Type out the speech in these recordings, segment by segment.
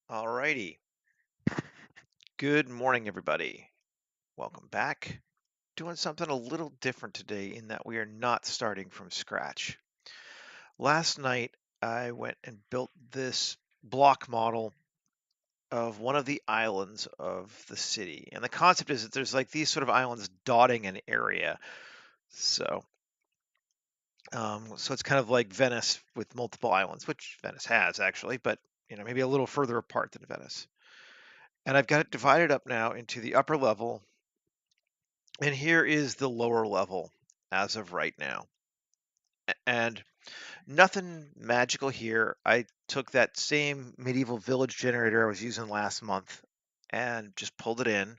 Alrighty. Good morning, everybody. Welcome back. Doing something a little different today in that we are not starting from scratch. Last night, I went and built this block model of one of the islands of the city. And the concept is that there's like these sort of islands dotting an area. So, so it's kind of like Venice with multiple islands, which Venice has actually, but maybe a little further apart than Venice. And I've got it divided up now into the upper level. And here is the lower level as of right now. And nothing magical here. I took that same medieval village generator I was using last month and just pulled it in.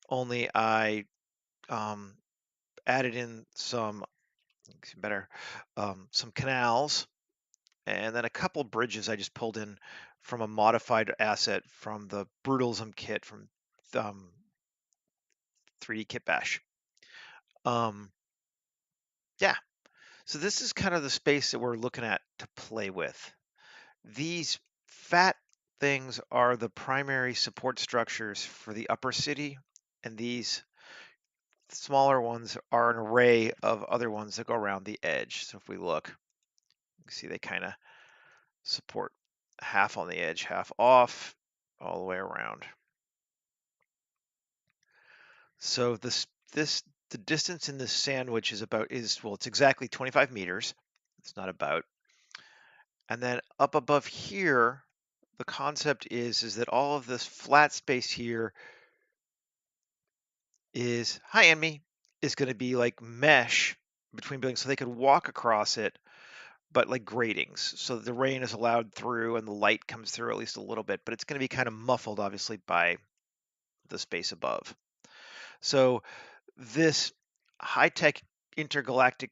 Only I um, added in some better, some canals, and then a couple bridges I just pulled in from a modified asset from the Brutalism kit from 3D Kit Bash. Um, yeah, So this is kind of the space that we're looking at to play with. These fat things are the primary support structures for the upper city, and these smaller ones are an array of other ones that go around the edge. So if we look, you can see they kind of support half on the edge, half off, all the way around. So the distance in this sandwich it's exactly 25 meters. It's not about. And then up above here, the concept is that all of this flat space here hi Emmy, is going to be like mesh between buildings so they could walk across it, but like gratings. So that the rain is allowed through and the light comes through at least a little bit, but it's going to be kind of muffled obviously by the space above. So this high-tech intergalactic,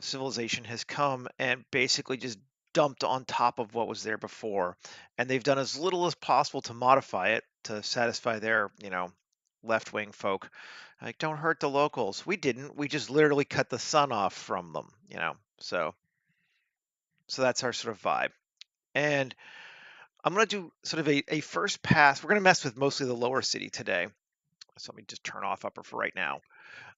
civilization has come and basically just dumped on top of what was there before, and they've done as little as possible to modify it to satisfy their, left-wing folk. Like, don't hurt the locals. We didn't. We just literally cut the sun off from them. So that's our sort of vibe. And I'm gonna do sort of a first pass. We're gonna mess with mostly the lower city today. So let me just turn off upper for right now.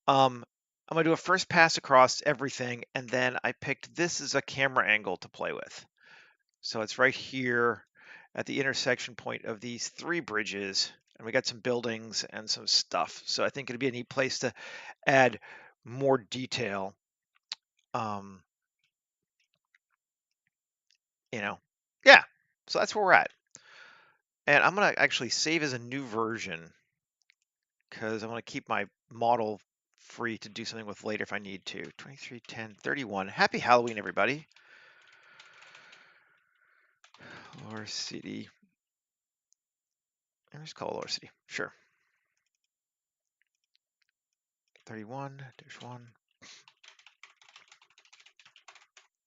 Um, I'm gonna do a first pass across everything, and then I picked this as a camera angle to play with. So it's right here at the intersection point of these three bridges, and we got some buildings and some stuff. So I think it'd be a neat place to add more detail. Um, you know, yeah. So that's where we're at. And I'm gonna actually save as a new version because I want to keep my model free to do something with later if I need to. 23, 10, 31. Happy Halloween, everybody. Lower City. Let's call it Lower City. Sure. 31, there's one.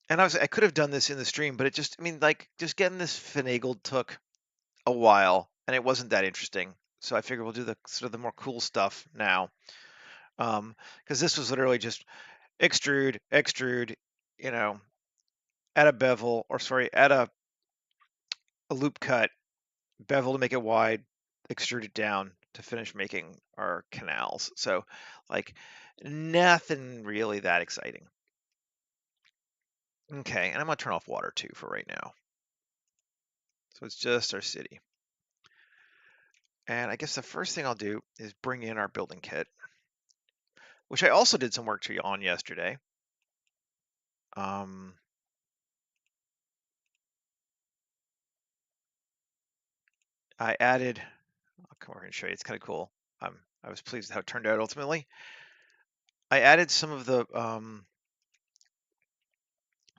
And I could have done this in the stream, but just getting this finagled took a while, and it wasn't that interesting. So I figured we'll do the sort of the more cool stuff now. Because this was literally just extrude, extrude, you know, at a bevel, or sorry, at a loop cut, bevel to make it wide, extrude it down to finish making our canals. So like nothing really that exciting. Okay, and I'm gonna turn off water too for right now. So it's just our city. And I guess the first thing I'll do is bring in our building kit, which I also did some work on yesterday. Um, I added, I'll come over and show you, it's kind of cool. I was pleased with how it turned out ultimately. I added some of the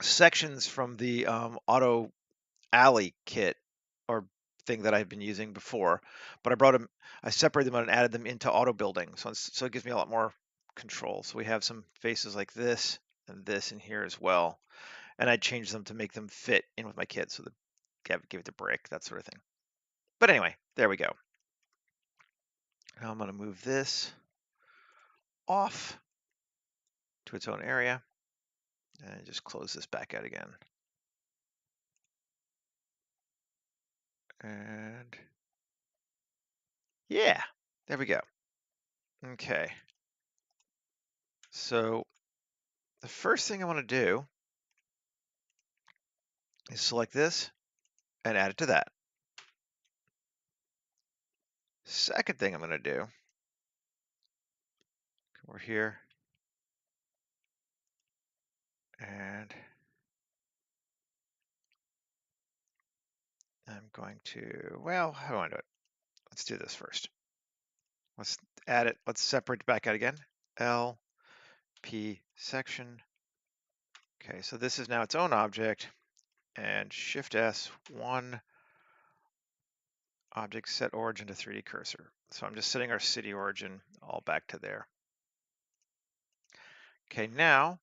sections from the auto alley kit or thing that I've been using before, but I separated them out and added them into auto building. So it gives me a lot more control. So we have some faces like this and this in here as well. And I changed them to make them fit in with my kit. So give it the brick, that sort of thing. But anyway, there we go. Now I'm going to move this off to its own area and just close this back out again. And yeah, there we go. Okay. So the first thing I want to do is select this and add it to that. Second thing I'm going to do, come over here and I'm going to, well, how do I want to do it? Let's do this first. Let's add it. Let's separate it back out again. L, P, section. Okay, so this is now its own object, and Shift S, one object, set origin to 3D cursor. So I'm just setting our city origin all back to there. Okay, now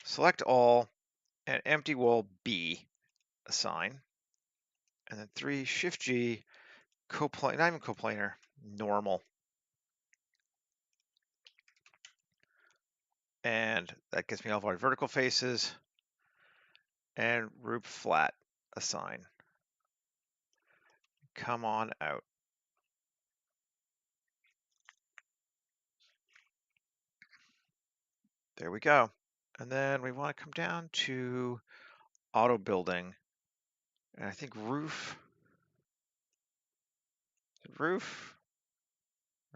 select all and empty wall B, assign, and then 3 Shift G, coplanar, not even coplanar, normal. And that gives me all of our vertical faces, and roof flat, assign. Come on out. There we go. And then we want to come down to auto building. And I think roof, or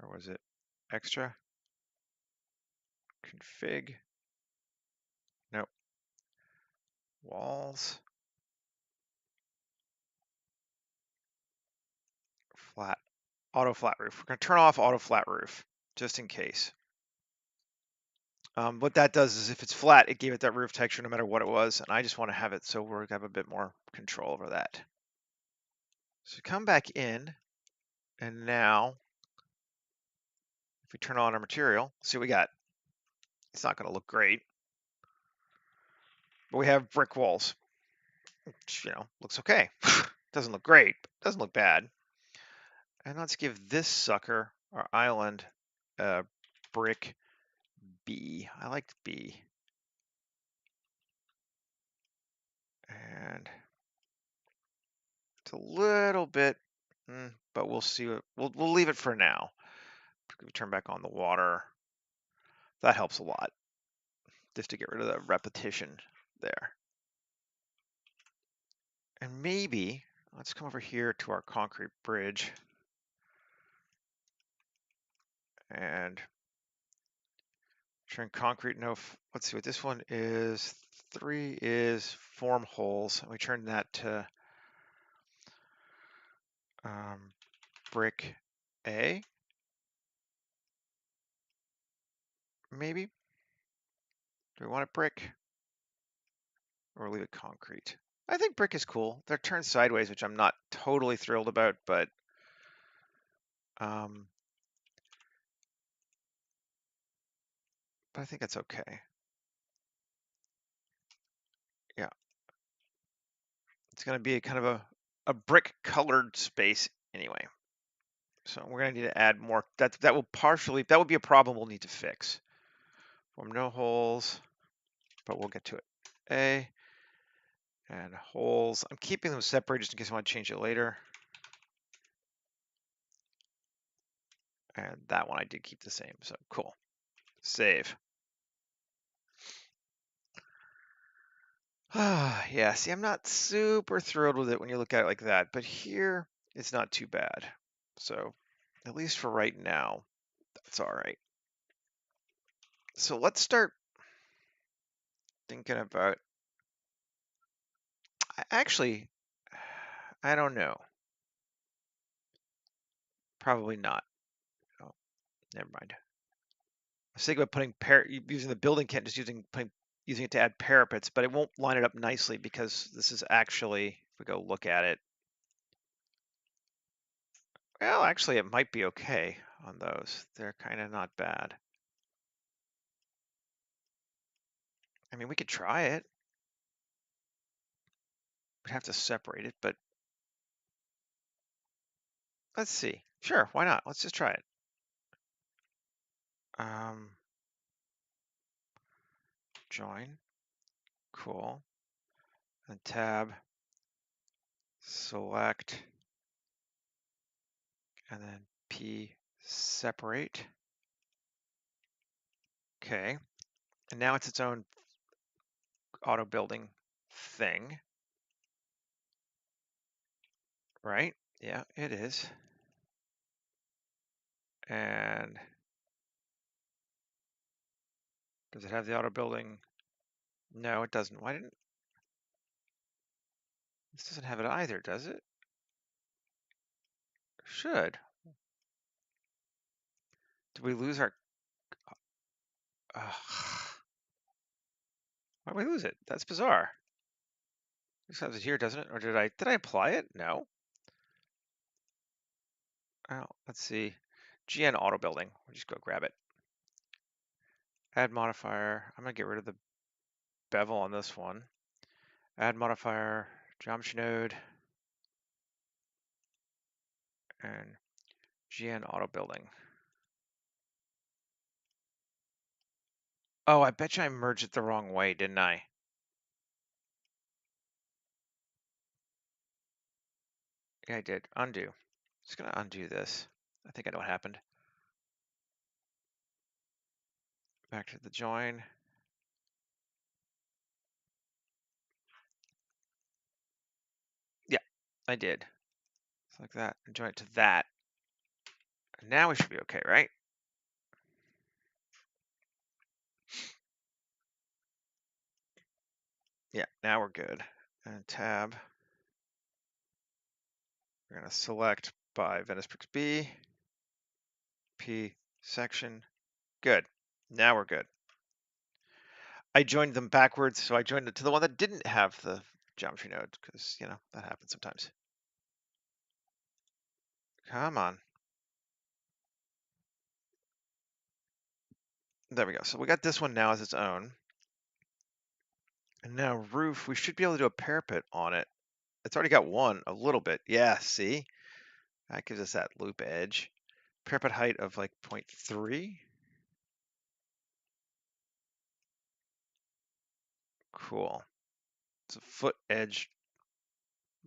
was it extra? Config, nope. Walls, flat, auto flat roof. We're going to turn off auto flat roof, just in case. What that does is if it's flat, it gave it that roof texture no matter what it was, and I just want to have it so we're going to have a bit more control over that. So come back in, and now if we turn on our material, see what we got. It's not going to look great, but we have brick walls, which, looks okay. Doesn't look great, but doesn't look bad. And let's give this sucker, our island, brick B. I like B. And it's a little bit, but we'll see. We'll leave it for now. We turn back on the water. That helps a lot, just to get rid of the repetition there. And maybe, let's come over here to our concrete bridge. And turn concrete, no, let's see what this one is. 3 is form holes. And we turn that to brick A. Maybe. Do we want it brick? Or leave it concrete? I think brick is cool. They're turned sideways, which I'm not totally thrilled about, but I think that's okay. Yeah. It's going to be a kind of a brick colored space anyway. So we're going to need to add more. That would be a problem we'll need to fix. Form no holes, but we'll get to it. A and holes. I'm keeping them separate just in case I want to change it later. And that one I did keep the same, so cool. Save. Yeah, see, I'm not super thrilled with it when you look at it like that, but here it's not too bad. So at least for right now, that's all right. So let's start thinking about, actually, I don't know. Probably not. Oh, never mind. I was thinking about using the building kit, just using it to add parapets, but it won't line it up nicely because this is actually, if we go look at it, well, actually, it might be okay on those. They're kind of not bad. I mean, we could try it. We'd have to separate it, but let's see. Sure, why not? Let's just try it. Join. Cool. And tab. Select. and then P separate. Okay, and now it's its own auto building thing, right? Yeah, it is. And does it have the auto building? No, it doesn't. Why didn't this doesn't have it either, does it? Should. Did we lose our why did we lose it? That's bizarre. This has it here, doesn't it? Or did I apply it? No. Oh, let's see. GN auto building. We'll just go grab it. Add modifier. I'm gonna get rid of the bevel on this one. Add modifier, geometry node, and GN auto building. Oh, I bet you I merged it the wrong way, didn't I? Yeah, I did. Undo. Just gonna undo this. I think I know what happened. Back to the join. Yeah, I did. It's like that. And join it to that. And now we should be okay, right? Yeah, now we're good. And tab. We're gonna select by Venice Bricks B, P section. Good. Now we're good. I joined them backwards, so I joined it to the one that didn't have the geometry node, because, you know, that happens sometimes. Come on. There we go. So we got this one now as its own. And now roof, we should be able to do a parapet on it. It's already got one, a little bit. Yeah, see? That gives us that loop edge. Parapet height of like 0.3. Cool. It's a foot edge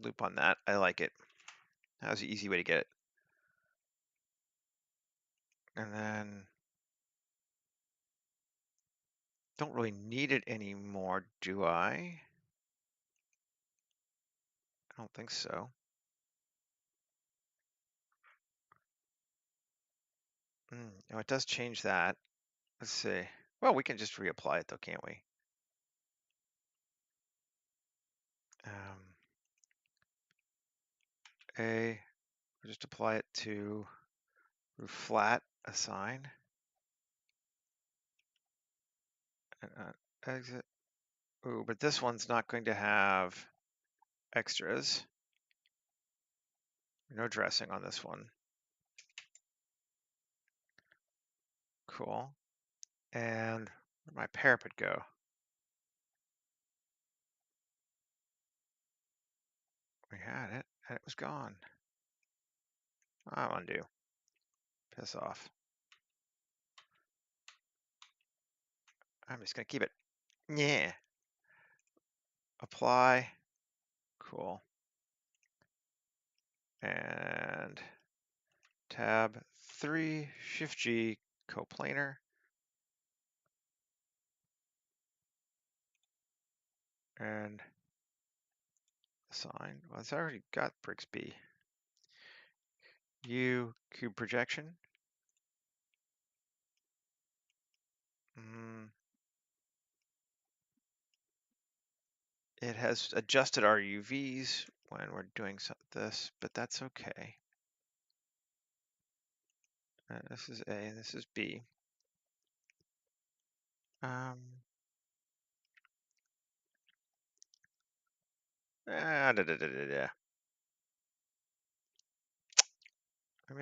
loop on that. I like it. That was an easy way to get it. And then don't really need it anymore, do I? I don't think so. Oh, it does change that. Let's see. Well, we can just reapply it though, can't we? We'll just apply it to roof flat, assign, and exit. Ooh, but this one's not going to have extras. No dressing on this one. Cool. And where'd my parapet go? We had it, and it was gone. I'll undo. Piss off. I'm just gonna keep it. Yeah. Apply. Cool. And tab 3, Shift G, coplanar. And assign. Well, it's already got bricks B. U, cube projection. It has adjusted our UVs when we're doing this, but that's okay. This is A, this is B. Maybe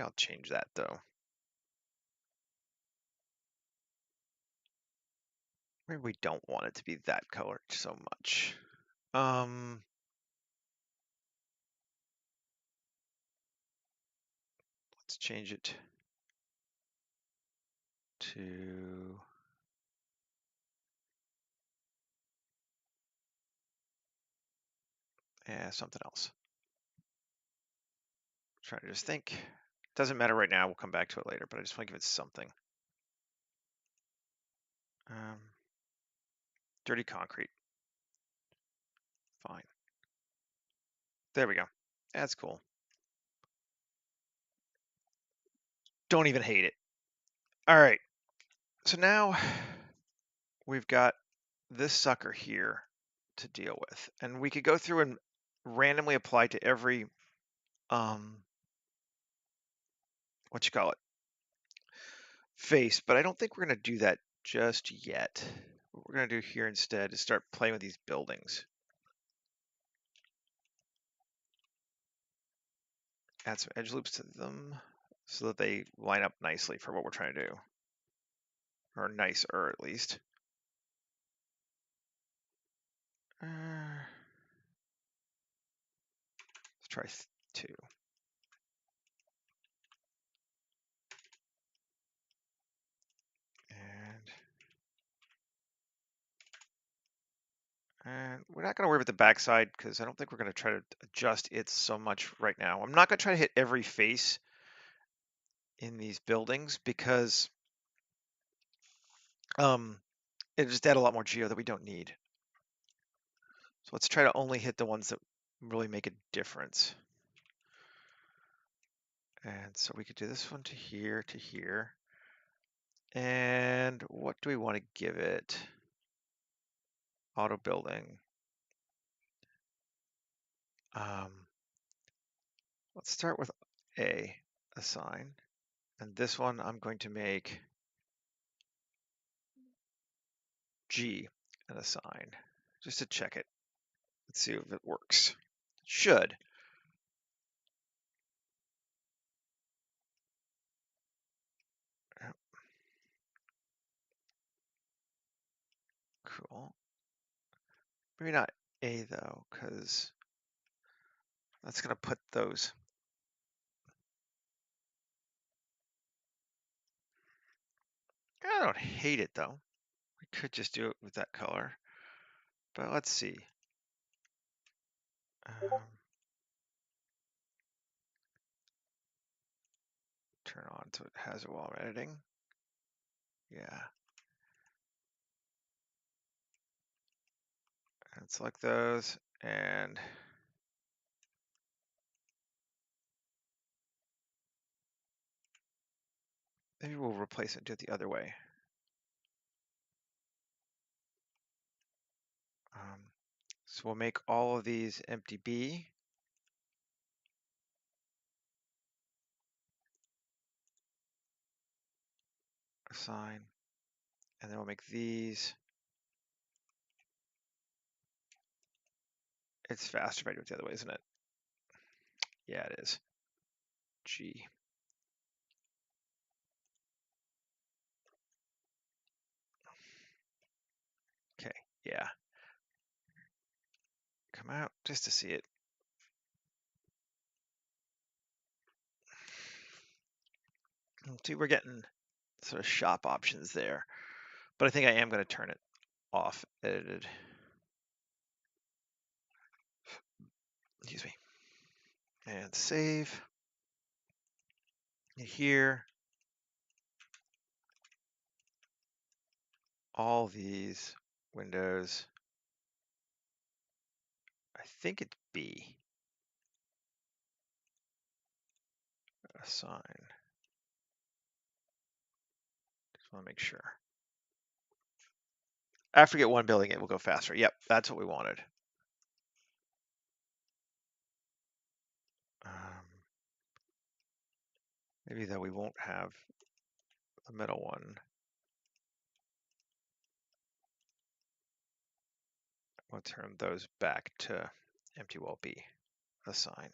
I'll change that though. Maybe we don't want it to be that colored so much. Let's change it to something else. Trying to just think. Doesn't matter right now. We'll come back to it later, but I just want to give it something. Dirty concrete. Fine. There we go. That's cool. Don't even hate it. All right. So now we've got this sucker here to deal with. And we could go through and randomly apply to every, what you call it, face, but I don't think we're going to do that just yet. What we're going to do here instead is start playing with these buildings. Add some edge loops to them so that they line up nicely for what we're trying to do. Or nicer, at least. Let's try 2. And we're not going to worry about the backside because I don't think we're going to try to adjust it so much right now. I'm not going to try to hit every face in these buildings because it just add a lot more geo that we don't need. So let's try to only hit the ones that really make a difference. And so we could do this one to here to here. And what do we want to give it? Auto building. Let's start with A, assign. And this one I'm going to make G, and assign, just to check it. Let's see if it works. It should. Yep. Cool. Maybe not A though, because that's going to put those. I don't hate it though. We could just do it with that color, but let's see. Turn on so it has it while I'm editing. Yeah. And select those, and maybe we'll replace it and do it the other way. So we'll make all of these empty B. Assign. And then we'll make these. It's faster if I do it the other way, isn't it? Yeah, it is. G. Okay, yeah. Come out just to see it. See, we're getting sort of shop options there, but I think I am going to turn it off, edited. Excuse me. And save. And here, all these windows. I think it's B. Assign. Just want to make sure. After we get one building, it will go faster. Yep, that's what we wanted. Maybe though we won't have the middle one. We'll turn those back to empty wall B. Assign.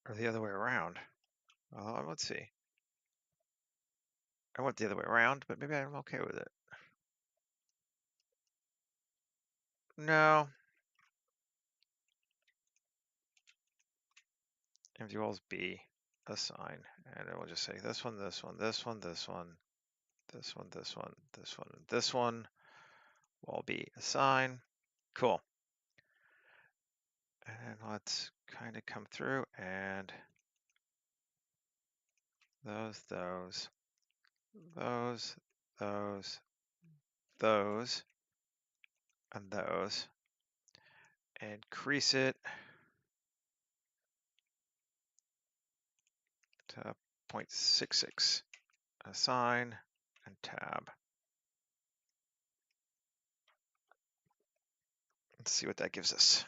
Or the other way around. Let's see. I went the other way around, but maybe I'm okay with it. No. Empty walls B. Assign. And then we'll just say this one, this one, this one, this one, this one, this one, this one, this one. Wall B. Assign. Cool. And let's kind of come through and those, those, and those, and increase it to 0.66. Assign and tab. Let's see what that gives us.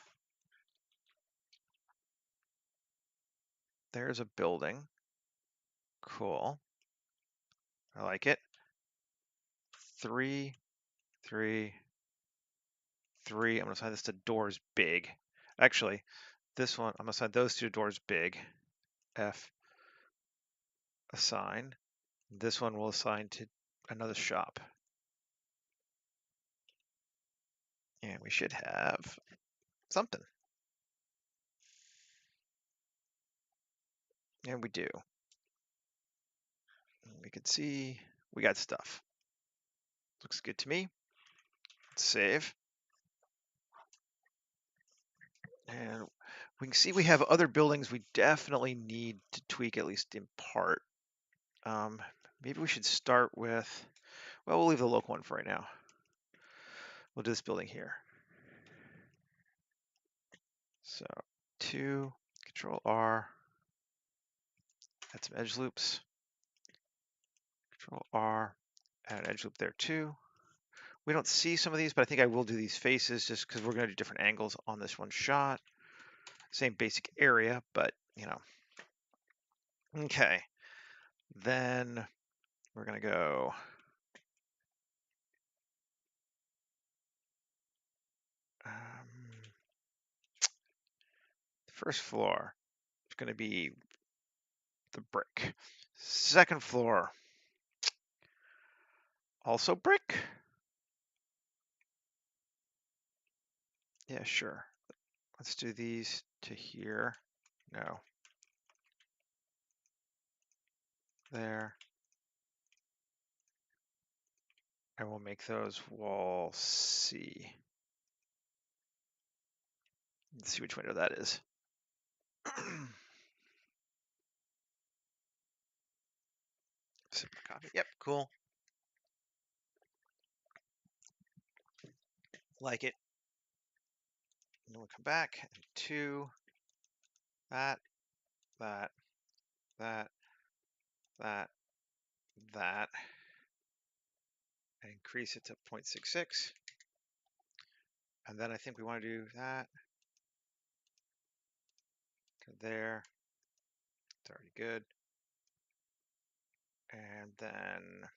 There's a building. Cool. I like it. 3, 3, 3. I'm going to assign this to doors big. Actually, this one, I'm going to assign those two doors big. F, assign. This one will assign to another shop. And we should have something. And we do. We can see we got stuff. Looks good to me. Let's save. And we can see we have other buildings we definitely need to tweak, at least in part. Maybe we should start with, well, we'll leave the local one for right now. We'll do this building here. So 2, Control R, add some edge loops. Control R, add an edge loop there too. We don't see some of these, but I think I will do these faces just because we're going to do different angles on this one shot. Same basic area, but you know. Okay, then we're going to go the first floor is going to be the brick. Second floor, also brick? Yeah, sure. Let's do these to here. No. There. And we'll make those wall C. Let's see which window that is. Simple copy. Yep, cool. Like it. And then we'll come back to that, that, that, that, that, and increase it to 0.66. And then I think we want to do that to there. It's already good. And then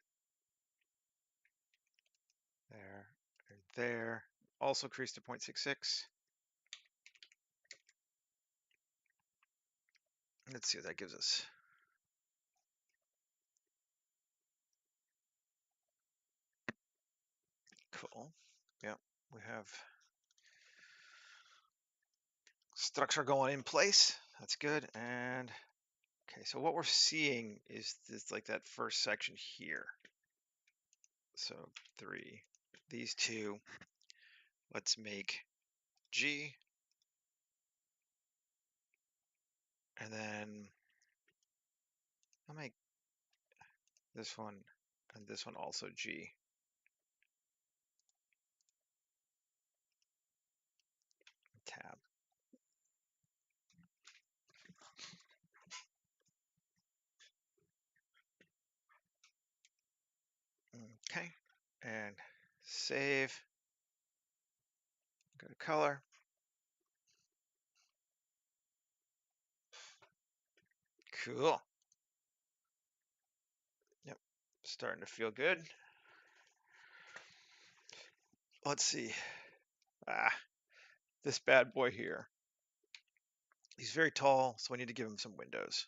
there and there. Also increase to 0.66. Let's see what that gives us. Cool. Yep, we have structure going in place. That's good. And okay, so what we're seeing is this, like that first section here. So 3, these two. Let's make G, and then I'll make this one and this one also G. Tab. Okay, and save. Go to color. Cool. Yep, starting to feel good. Let's see. This bad boy here. He's very tall, so I need to give him some windows.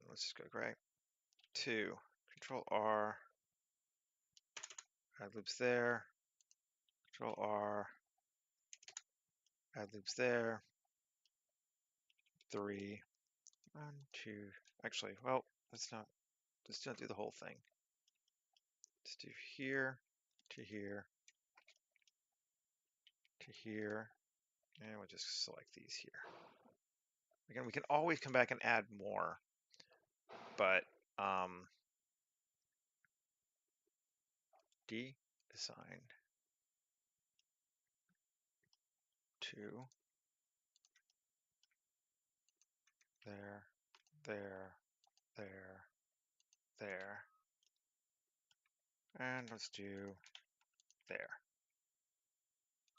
Let's just go gray. 2, Control R, add loops there. Control R, add loops there. 3, 1, 2. Actually, well, let's not do the whole thing. Let's do here to here to here, and we'll just select these here. Again, we can always come back and add more, but design to there, there, there, and let's do there.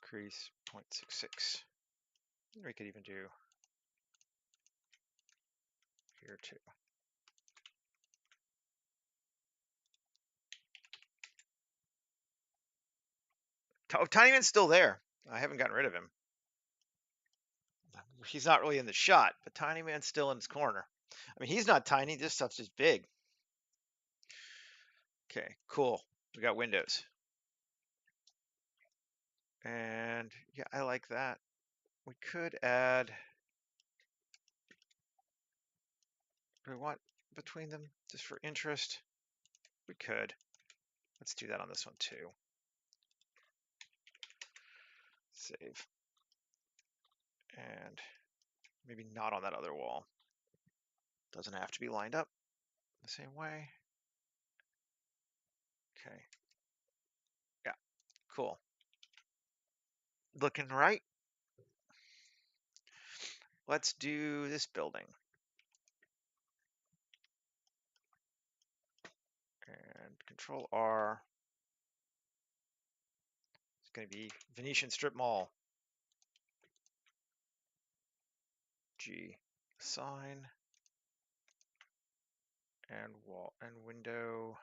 Increase 0.66. We could even do here too. Oh, Tiny Man's still there. I haven't gotten rid of him. He's not really in the shot, but Tiny Man's still in his corner. I mean, he's not tiny. This stuff's just big. Okay, cool. We got windows. And yeah, I like that. We could add, do we want between them just for interest? We could. Let's do that on this one too. Save. And maybe not on that other wall. Doesn't have to be lined up the same way. Okay. Yeah, cool. Looking right. Let's do this building. And Control R. It's going to be Venetian Strip Mall. G. Sign. And wall and window.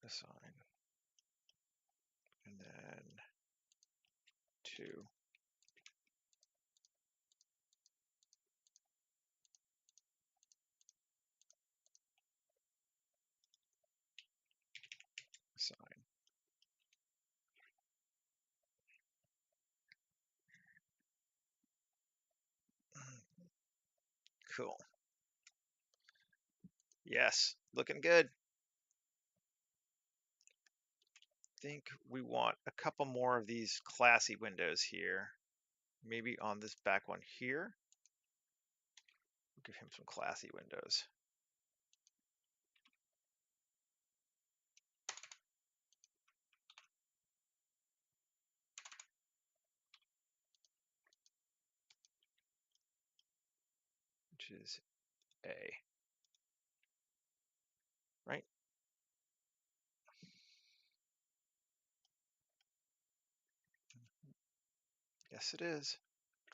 Assign. And then 2. Assign. Cool. Yes, looking good. Think we want a couple more of these classy windows here. Maybe on this back one here. We'll give him some classy windows. Which is A. Right? Yes, it is.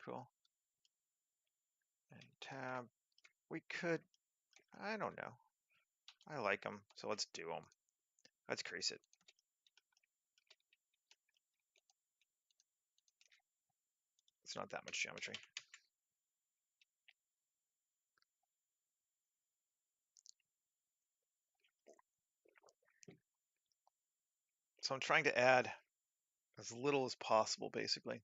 Cool. And tab. We could, I don't know. I like them, so let's do them. Let's crease it. It's not that much geometry. So I'm trying to add as little as possible, basically,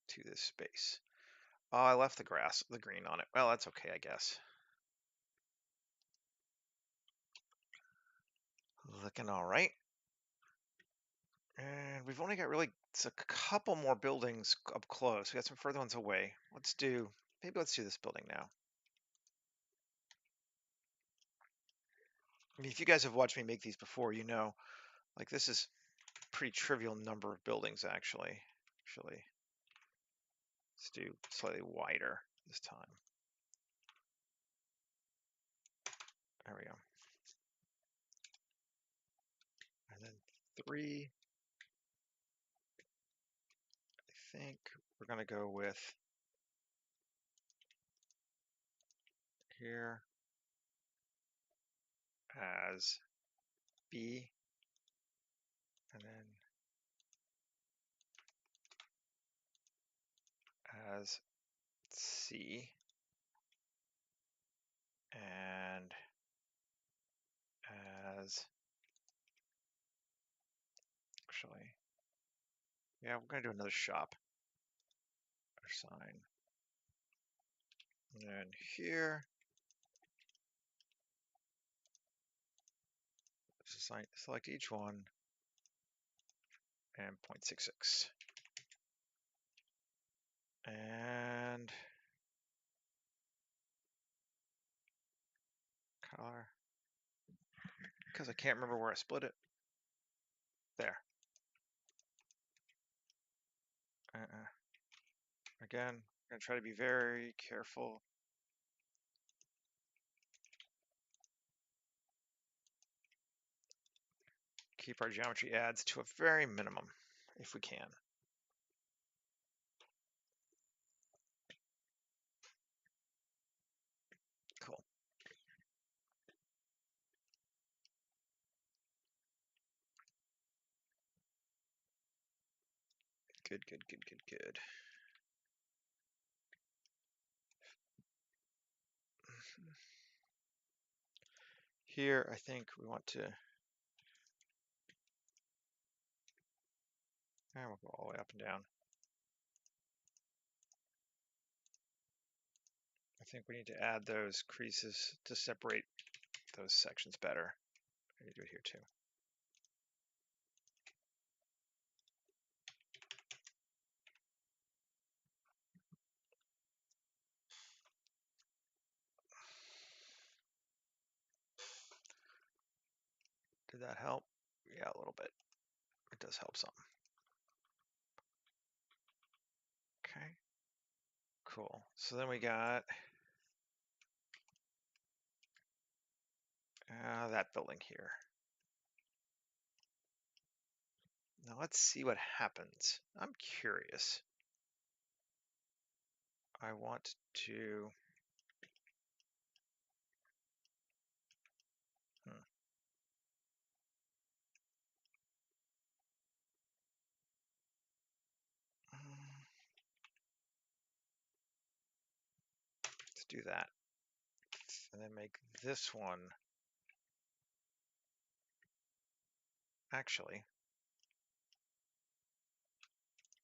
to this space. Oh, I left the grass, the green on it. Well, that's okay, I guess. Looking all right. And we've only got really a couple more buildings up close. We got some further ones away. Maybe let's do this building now. I mean, if you guys have watched me make these before, you know, like this is a pretty trivial number of buildings, actually. Let's do slightly wider this time. There we go. And then 3. I think we're going to go with here as B, and then as C, and as, actually, yeah, we're going to do another shop or sign. And here, select each one and 0.66. And color, because I can't remember where I split it. There. Again, I'm going to try to be very careful. Keep our geometry adds to a very minimum if we can. Cool. Good, good, good, good, good. Here, I think we want to, and we'll go all the way up and down. I think we need to add those creases to separate those sections better. Maybe do it here too. Did that help? Yeah, a little bit. It does help some. Okay, cool. So then we got that building here. Now let's see what happens. I'm curious. I want to, let's do that. And then make this one, actually,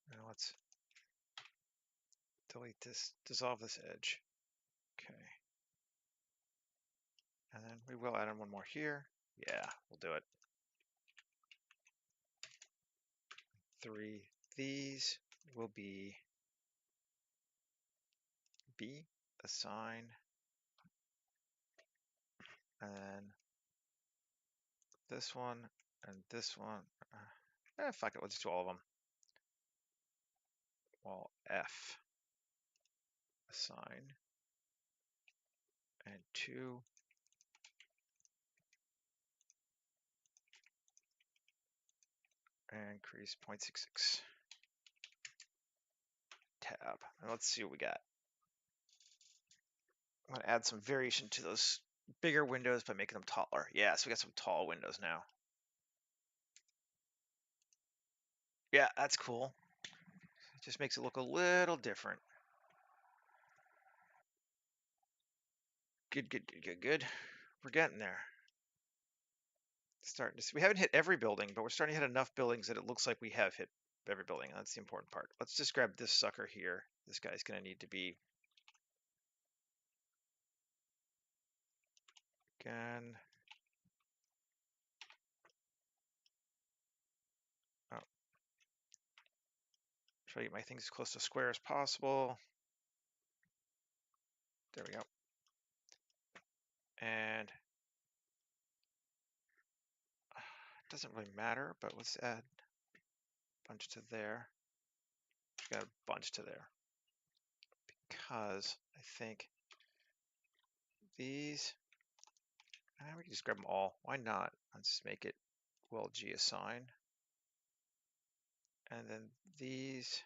now let's delete this, dissolve this edge. Okay. And then we will add in one more here. Yeah, we'll do it. 3. These will be B, assign, and then this one and this one. Fuck it, let's do all of them. Wall F, assign, and 2. And increase 0.66. Tab. And let's see what we got. I'm going to add some variation to those bigger windows by making them taller. Yeah, so we got some tall windows now. Yeah, that's cool. It just makes it look a little different. Good, good, good, good, good. We're getting there. Starting to see. We haven't hit every building, but we're starting to hit enough buildings that it looks like we have hit every building. That's the important part. Let's just grab this sucker here. This guy's going to need to be, again, oh, try to get my things as close to square as possible. There we go. And it doesn't really matter, but let's add a bunch to there. Got a bunch to there because I think these, we can just grab them all. Why not? Let's just make it well G assign. And then these,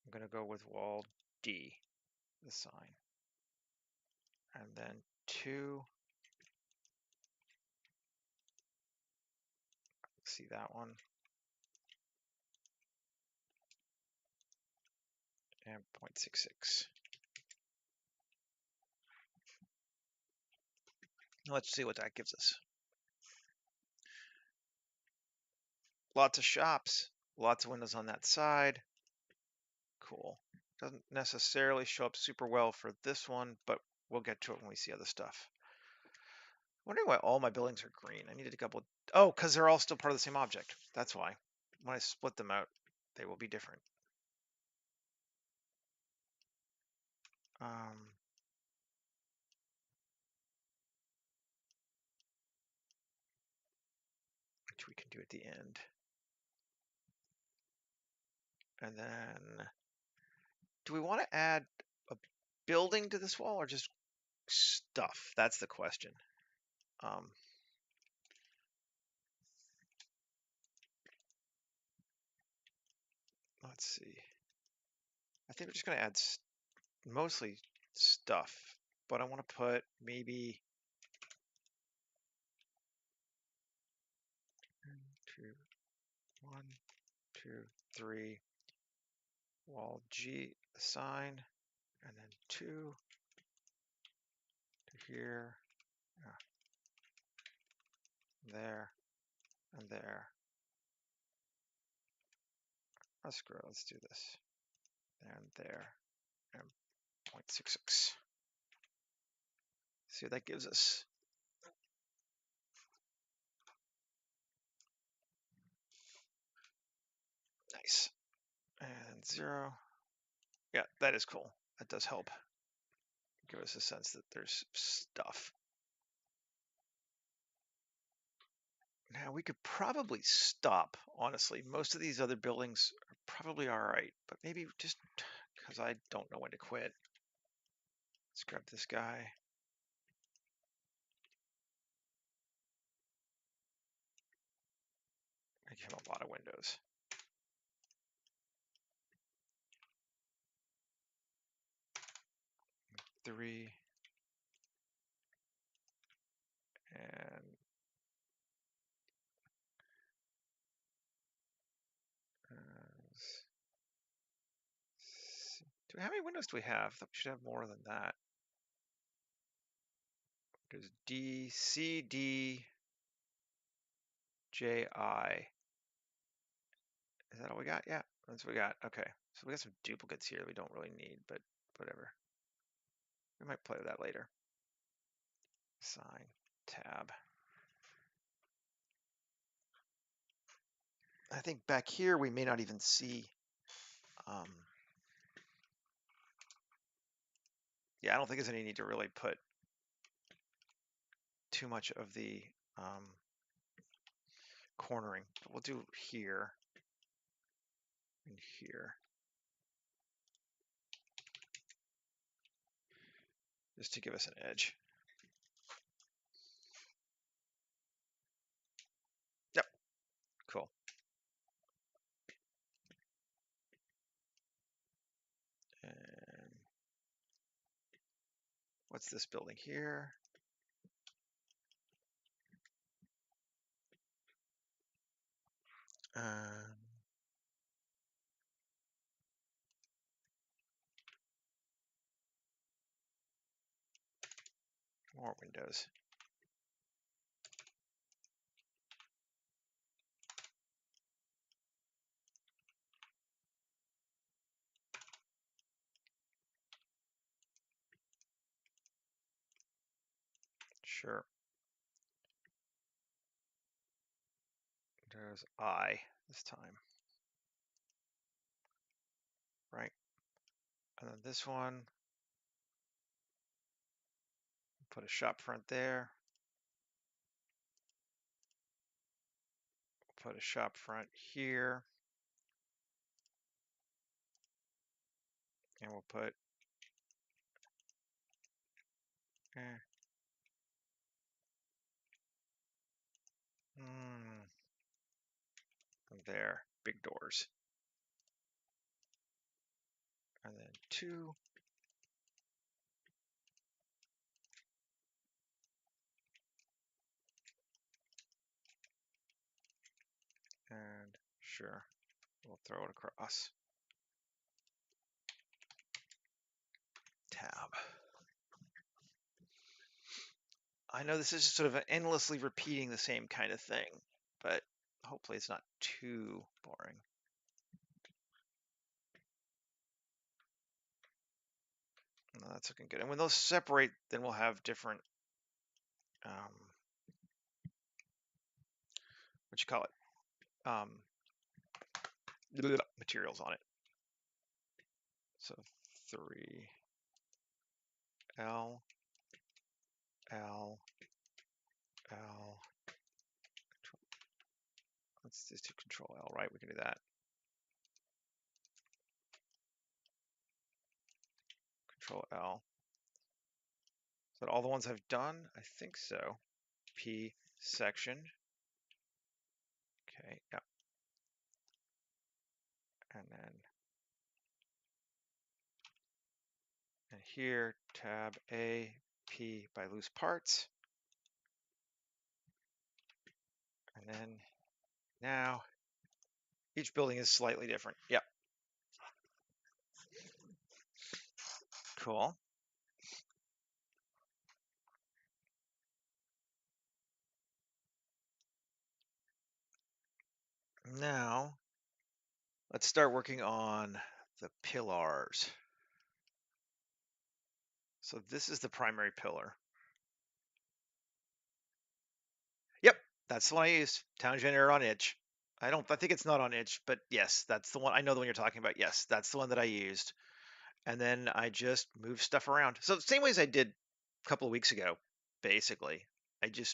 I'm going to go with wall D assign. And then 2, see that one, and 0.66. Let's see what that gives us. Lots of shops, lots of windows on that side. Cool. Doesn't necessarily show up super well for this one, but we'll get to it when we see other stuff. Wondering why all my buildings are green. I needed a couple. Oh, because they're all still part of the same object. That's why. When I split them out, they will be different. Which we can do at the end. And then, do we want to add a building to this wall or just stuff? That's the question. Let's see. I think we're just going to add mostly stuff, but I want to put maybe 1, 2, 3, wall G assign, and then 2 to here, there, and there. Oh, screw it, let's do this. And there, and 0.66. See what that gives us. Nice. And 0. Yeah, that is cool. That does help. Give us a sense that there's stuff. Now we could probably stop, honestly. Most of these other buildings are probably all right, but maybe just because I don't know when to quit. Let's grab this guy. I give him a lot of windows. Three. And how many windows do we have? I thought we should have more than that. There's D, C, D, J, I. Is that all we got? Yeah, that's what we got. Okay, so we got some duplicates here that we don't really need, but whatever. We might play with that later. Assign, tab. I think back here we may not even see. Yeah, I don't think there's any need to really put too much of the cornering. But we'll do here and here. Just to give us an edge. Yep, cool. And what's this building here? More windows. Sure. There's I this time. Right. And then this one, put a shop front there. Put a shop front here. And we'll put there, big doors. And then 2. And sure, we'll throw it across. Tab. I know this is sort of endlessly repeating the same kind of thing, but hopefully it's not too boring. that's looking good. And when those separate, then we'll have different, what you call it, materials on it. So 3 L L L. Let's just do Control L, right? We can do that. Control L. Is that all the ones I've done? I think so. P section. Okay, yeah. And here, tab A, P by loose parts. And then now, each building is slightly different. Yep. Cool. Now, let's start working on the pillars. So this is the primary pillar. Yep, that's the one I used. Town generator on itch. I think it's not on itch, but yes, that's the one. I know the one you're talking about. Yes, that's the one that I used. And then I just moved stuff around. So same way as I did a couple of weeks ago, basically.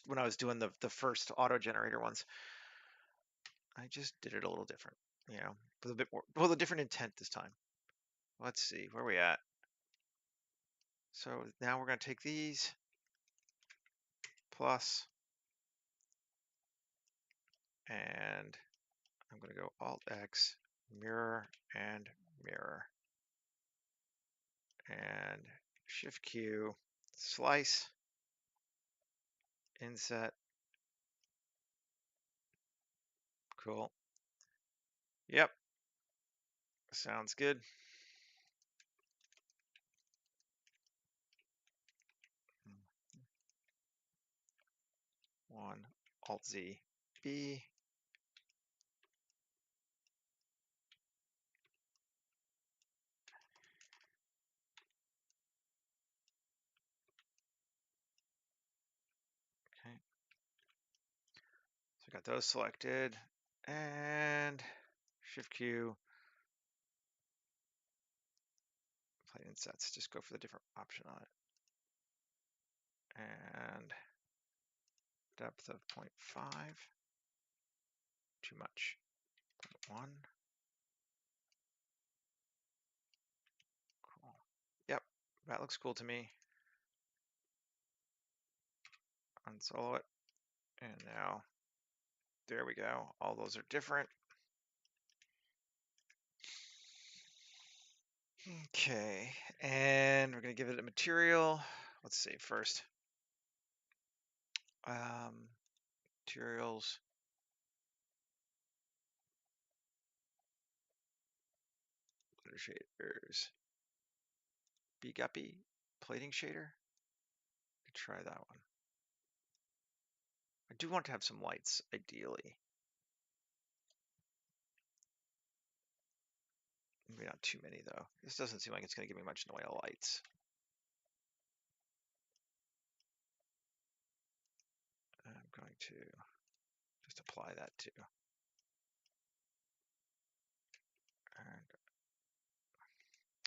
When I was doing the first auto generator ones, I just did it a little different, with a bit more, well, a different intent this time. Let's see, where are we at? So now we're going to take these plus, and I'm going to go Alt X, mirror and mirror, and Shift Q, slice, inset. Cool. Yep. Sounds good. One, Alt Z, B. Okay. So I got those selected, and Shift Q, plate insets. Just go for the different option on it. And depth of 0.5, too much. 0.1. Cool. Yep, that looks cool to me. Unsolo it, and now there we go. All those are different. Okay, and we're gonna give it a material. Let's see first. Materials. Glitter shaders. B-Guppy plating shader. Try that one. I do want to have some lights, ideally. Maybe not too many, though. This doesn't seem like it's going to give me much in the way of lights. I'm going to just apply that too. And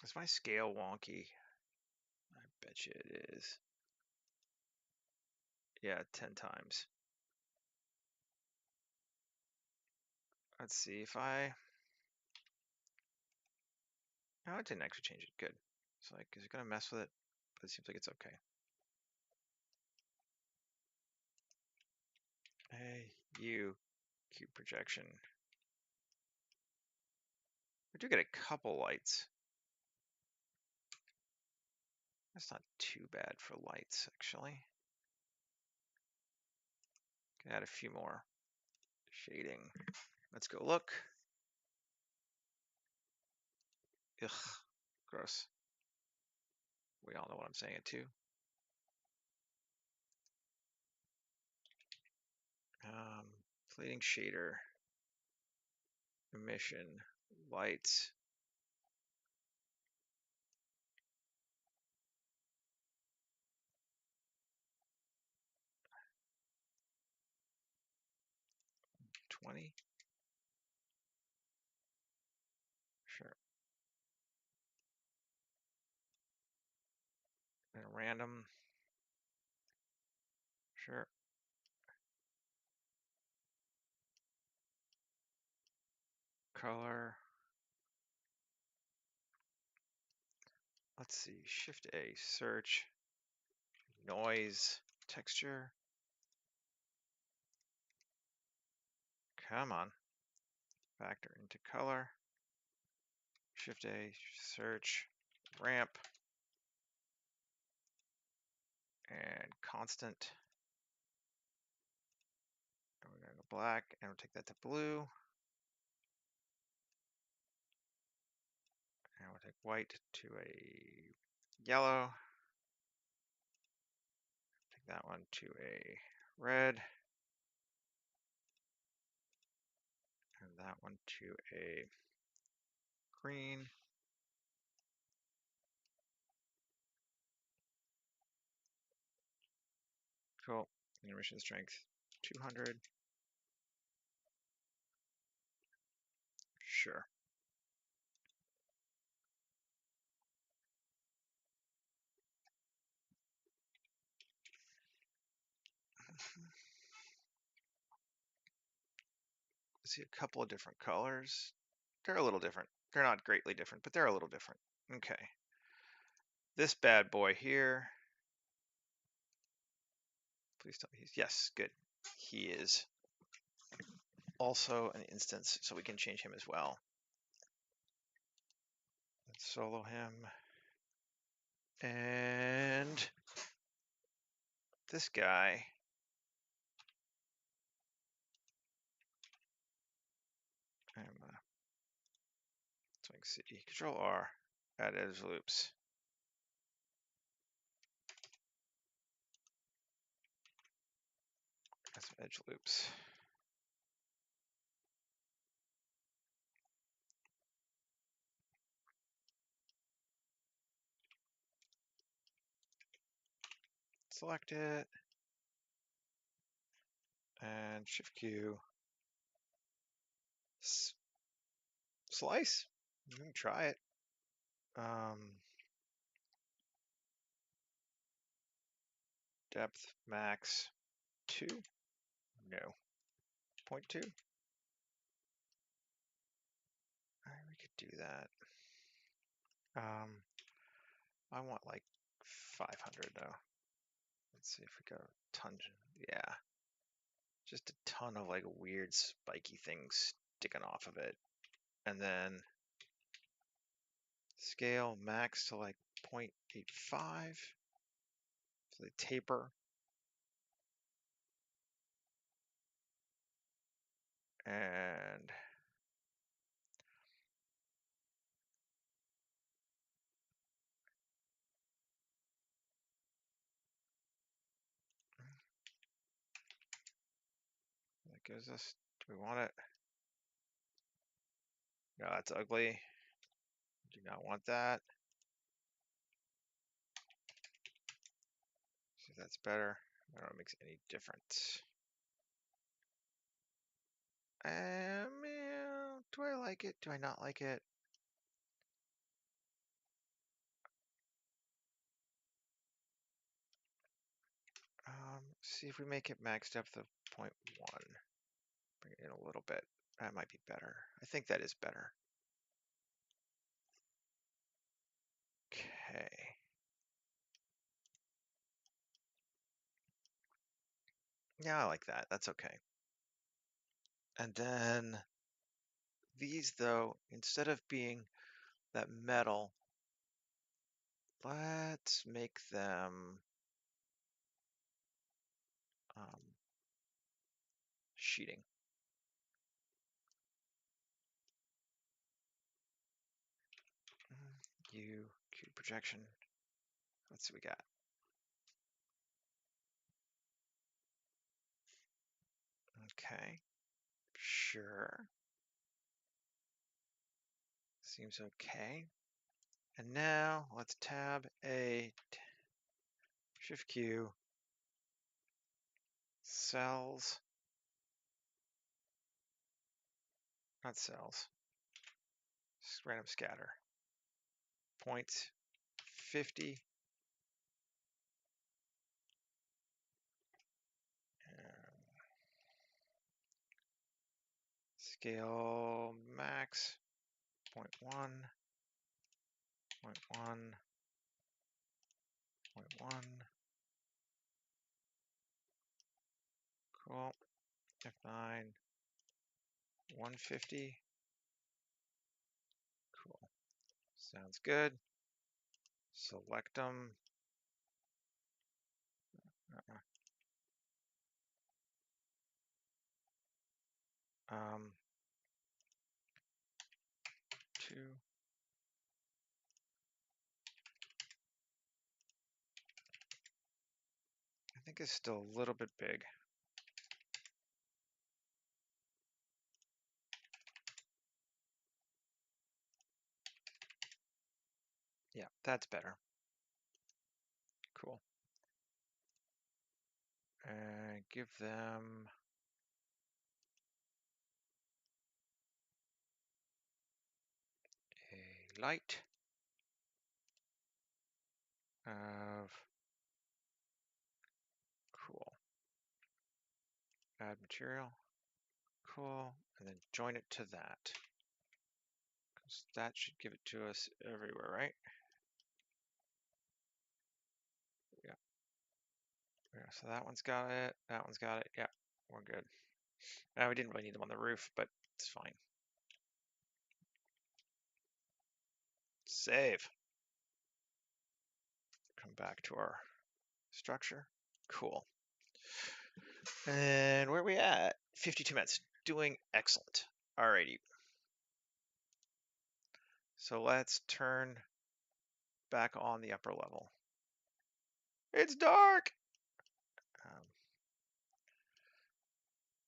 is my scale wonky? I bet you it is. Yeah, 10 times. Let's see if I... No, I didn't actually change it. Good. It's like, is it going to mess with it? But it seems like it's okay. Hey, you, cube projection. We do get a couple lights. That's not too bad for lights, actually. Can add a few more. Shading. Let's go look. Ugh, gross. We all know what I'm saying it too. Plating shader, emission, lights. random. Sure. Color. Let's see, Shift A, search, noise, texture. Come on. Factor into color. Shift A, search, ramp, and constant. And we're gonna go black, and we'll take that to blue. And we'll take white to a yellow. Take that one to a red. And that one to a green. Cool. Emission strength 200. Sure. See a couple of different colors. They're a little different. They're not greatly different, but they're a little different. Okay. This bad boy here. Please tell me he's, yes, good. He is also an instance, so we can change him as well. Let's solo him. And this guy. I'm swing C, Control R, add edge loops. Add some edge loops. Select it. And Shift Q. Slice. You can try it. Depth max 2. No. 0.2. We could do that. I want like 500 though. Let's see if we go ton. Yeah. Just a ton of like weird spiky things sticking off of it. And then scale max to like 0.85. So they taper. And that gives us, do we want it? No, that's ugly. Do not want that. See if that's better. I don't know if it makes any difference. Yeah, do I like it? Do I not like it? See if we make it max depth of 0.1. Bring it in a little bit. That might be better. I think that is better. Okay. Yeah, I like that. That's okay. And then these, though, instead of being that metal, let's make them sheeting. U, cube projection. Let's see what we got. Okay. Sure. Seems okay. And now let's tab A, Shift Q, cells, not cells, random scatter, points 50, Scale max 0.1, 0.1, 0.1. Cool. F9, 150. Cool. Sounds good. Select them. 2. I think it's still a little bit big. Yeah, that's better. Cool. And give them a light of cool. Add material. Cool. And then join it to that. Because that should give it to us everywhere, right? Yeah. Yeah. So that one's got it. That one's got it. Yeah, we're good. Now we didn't really need them on the roof, but it's fine. Save. Come back to our structure. Cool. And where are we at? 52 minutes. Doing excellent. Alrighty. So let's turn back on the upper level. It's dark!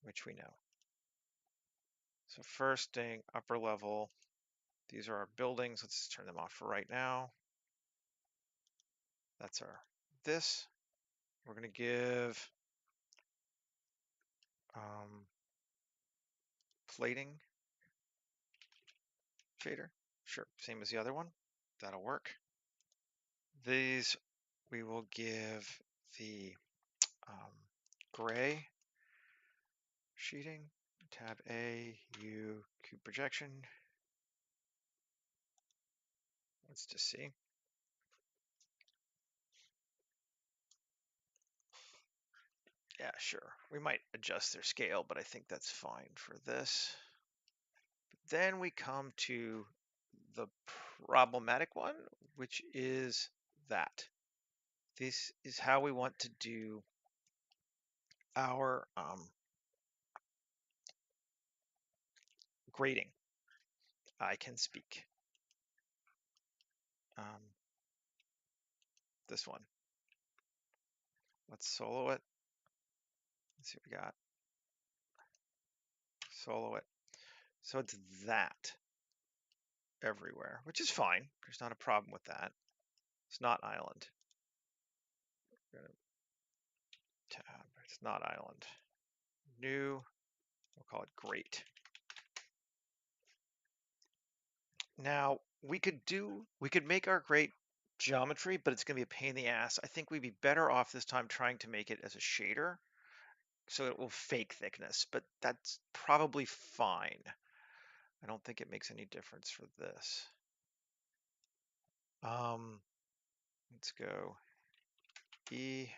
Which we know. So first thing, upper level. These are our buildings. Let's turn them off for right now. That's our this. We're going to give plating shader. Sure, same as the other one. That'll work. These we will give the gray sheeting. Tab A, U, cube projection. Let's just see. Yeah, sure. We might adjust their scale, but I think that's fine for this. Then we come to the problematic one, which is that. This is how we want to do our grading. I can speak. This one. Let's solo it. Let's see what we got. Solo it. So it's that everywhere, which is fine. There's not a problem with that. It's not island. Tab. It's not island. New. We'll call it great. Now we could make our great geometry, but it's going to be a pain in the ass. I think we'd be better off this time trying to make it as a shader, so it will fake thickness, but that's probably fine. I don't think it makes any difference for this. Let's go E,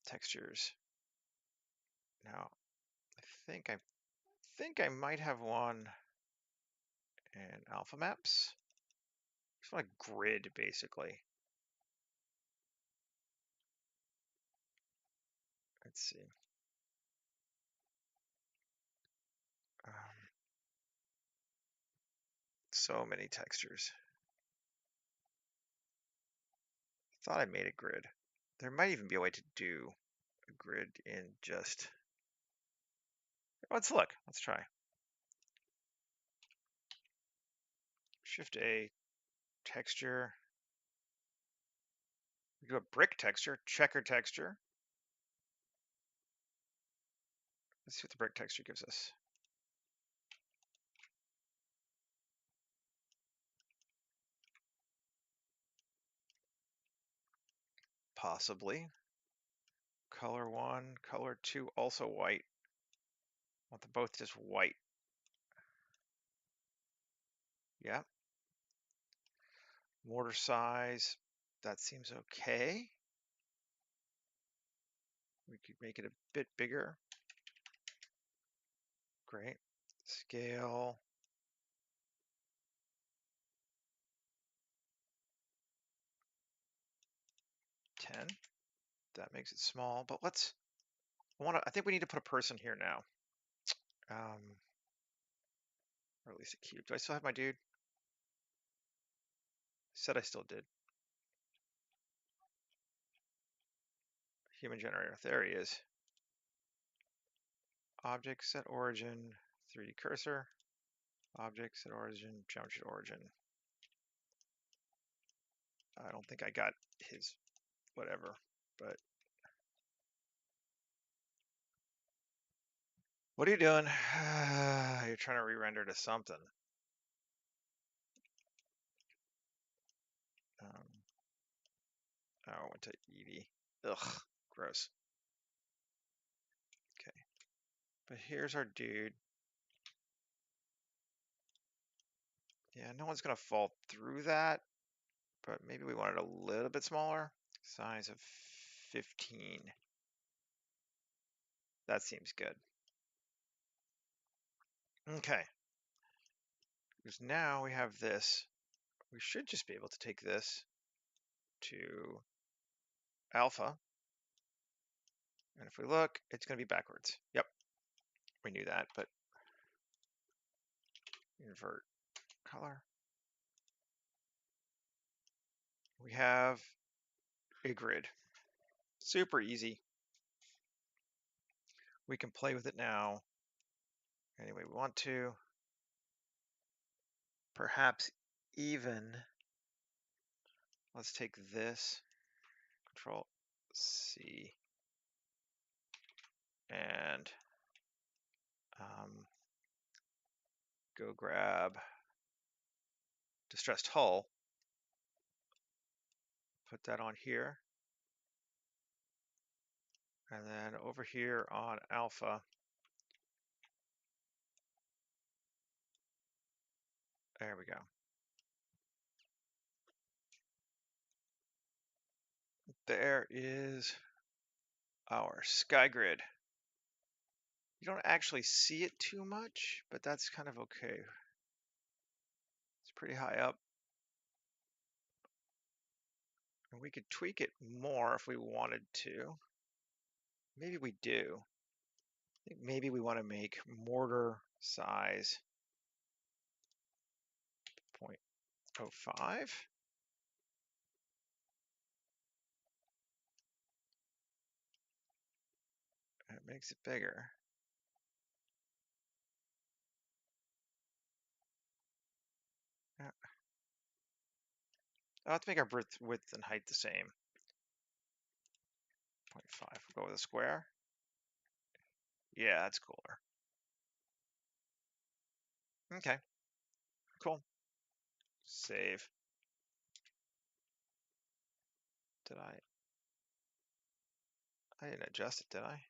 textures. Now, I think I might have one in alpha maps. Just want a grid, basically. Let's see. So many textures. Thought I made a grid. There might even be a way to do a grid in just. Let's look. Let's try. Shift A, texture. We do a brick texture, checker texture. Let's see what the brick texture gives us. Possibly. Color 1, color 2, also white. want them both just white. Yeah. Mortar size, that seems okay. We could make it a bit bigger. Great. Scale. 10. That makes it small, but I think we need to put a person here now. Or at least a cube. Do I still have my dude? Said I still did. Human generator. There he is. Object set origin, 3D cursor. Object set origin, geometry origin. I don't think I got his whatever, but what are you doing? You're trying to re-render to something. Oh, I went to Eevee. Ugh, gross. Okay, but here's our dude. Yeah, no one's gonna fall through that, but maybe we want it a little bit smaller. Size of 15. That seems good. Okay. Because now we have this. We should just be able to take this to alpha. And if we look, it's going to be backwards. Yep, we knew that, but invert color. We have a grid. Super easy. We can play with it now any way we want to. Perhaps even, let's take this, Control C, and go grab distressed hull, put that on here, and then over here on alpha, there we go. There is our sky grid. You don't actually see it too much, but that's kind of okay. It's pretty high up. And we could tweak it more if we wanted to. Maybe we do. I think maybe we want to make mortar size 0.05. That makes it bigger. Yeah. I'll have to make our width and height the same. 0.5. We'll go with a square. Yeah, that's cooler. Okay. Cool. Save. Did I? I didn't adjust it, did I?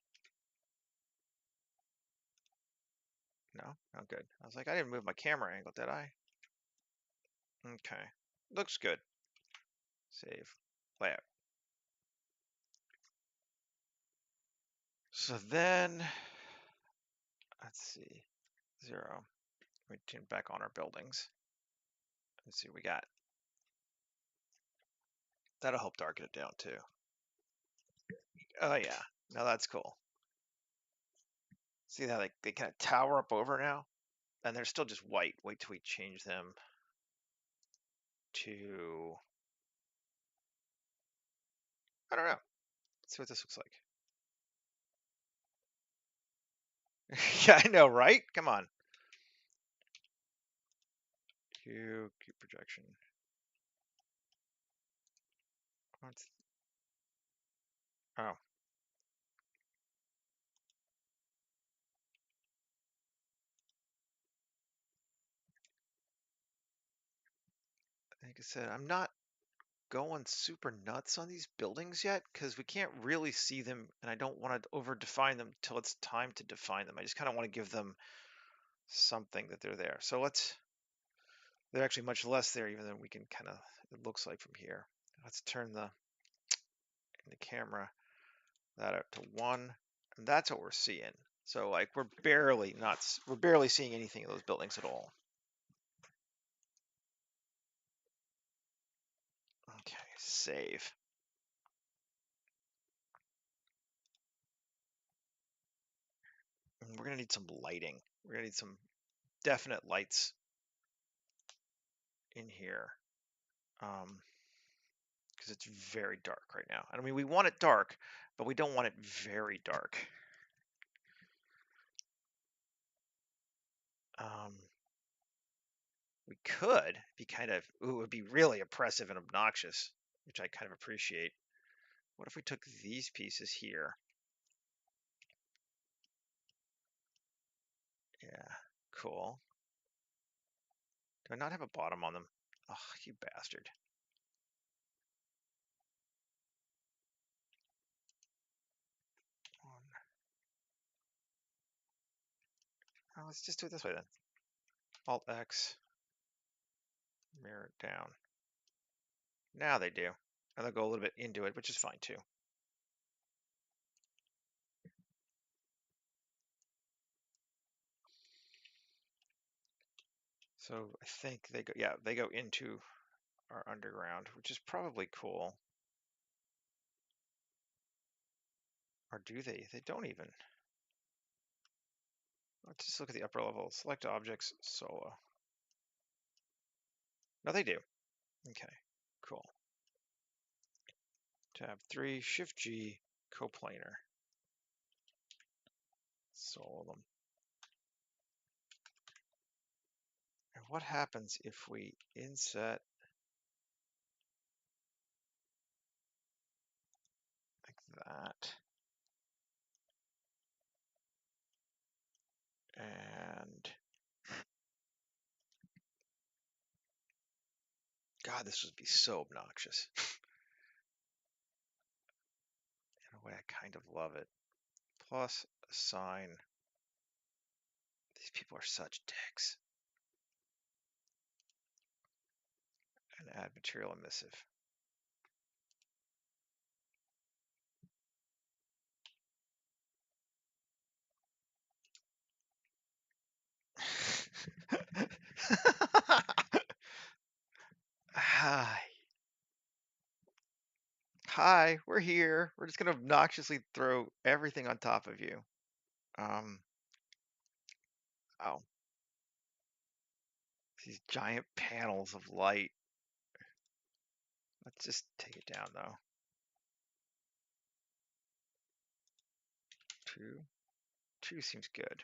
No? Oh, good. I was like, I didn't move my camera angle, did I? Okay. Looks good. Save. Layout. So then, let's see. 0. We tune back on our buildings. Let's see what we got. That'll help darken it down too. Oh yeah. Now that's cool. See how they kind of tower up over now? And they're still just white. Wait till we change them to, I don't know. Let's see what this looks like. Yeah, I know, right? Come on. Cube projection. What's, oh. Like I said, I'm not going super nuts on these buildings yet because we can't really see them, and I don't want to over define them till it's time to define them. I just kind of want to give them something that they're there. So they're actually much less there even than we can kind of, it looks like from here. Let's turn the camera that up to 1, and that's what we're seeing. So like we're barely seeing anything of those buildings at all. Okay, save. And we're gonna need some lighting. We're gonna need some definite lights in here. Because it's very dark right now. I mean, we want it dark, but we don't want it very dark. We could be kind of, ooh, it would be really oppressive and obnoxious, which I kind of appreciate. What if we took these pieces here? Yeah, cool. Do I not have a bottom on them? Oh, you bastard. Oh, let's just do it this way then. Alt X, mirror it down. Now they do. And they'll go a little bit into it, which is fine too. So I think they go, yeah, they go into our underground, which is probably cool. Or do they? They don't even. Let's just look at the upper level. Select objects, solo. No, they do. Okay, cool. Tab 3, Shift G, coplanar. Solo them. And what happens if we inset like that? And God, this would be so obnoxious. In a way, I kind of love it. Plus, assign. These people are such dicks. And add material emissive. Hi. Hi, we're here. We're just gonna obnoxiously throw everything on top of you. Oh, these giant panels of light. Let's just take it down though. 2. 2 seems good.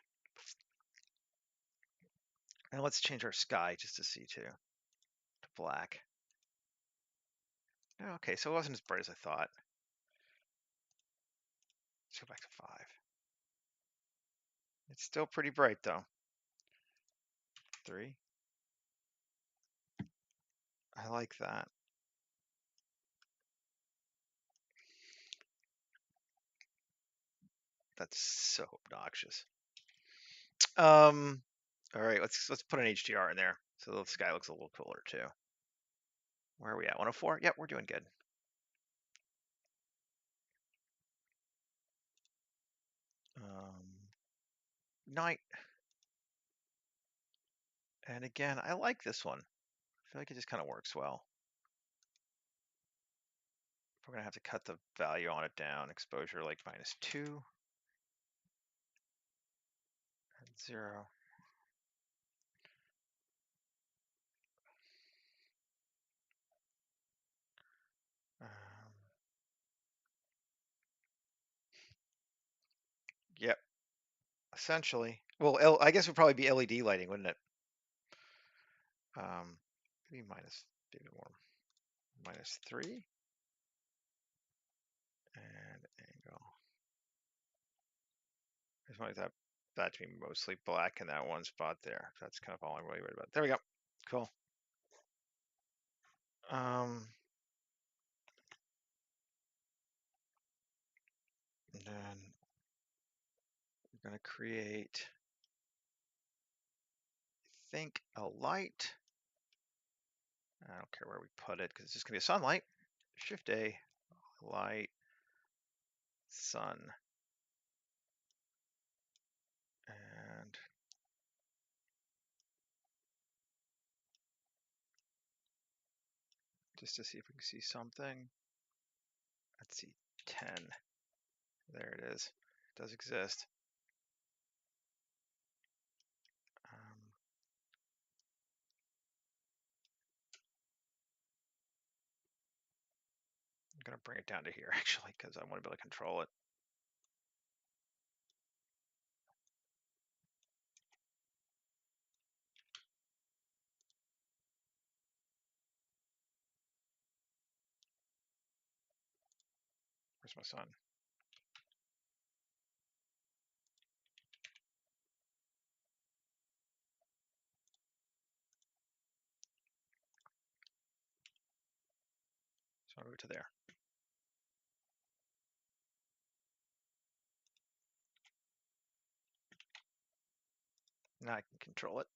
And let's change our sky just to see too. To black. Oh, okay, so it wasn't as bright as I thought. Let's go back to 5. It's still pretty bright though. 3. I like that. That's so obnoxious. All right, let's put an HDR in there so the sky looks a little cooler too. Where are we at? 104? Yep, we're doing good. Night. And again, I like this one. I feel like it just kind of works well. We're gonna have to cut the value on it down. Exposure like -2 and 0. Yep, essentially. Well, I guess it would probably be LED lighting, wouldn't it? Maybe maybe more, -3 and angle. I just want that to be mostly black in that one spot there. That's kind of all I'm really worried about. There we go. Cool. And then we're going to create, I think, a light. I don't care where we put it because it's just going to be a sunlight. Shift A, light, sun. And just to see if we can see something. Let's see, 10. There it is. It does exist. I'm going to bring it down to here, actually, because I want to be able to control it. Where's my sun? So I'll move it to there. Now I can control it.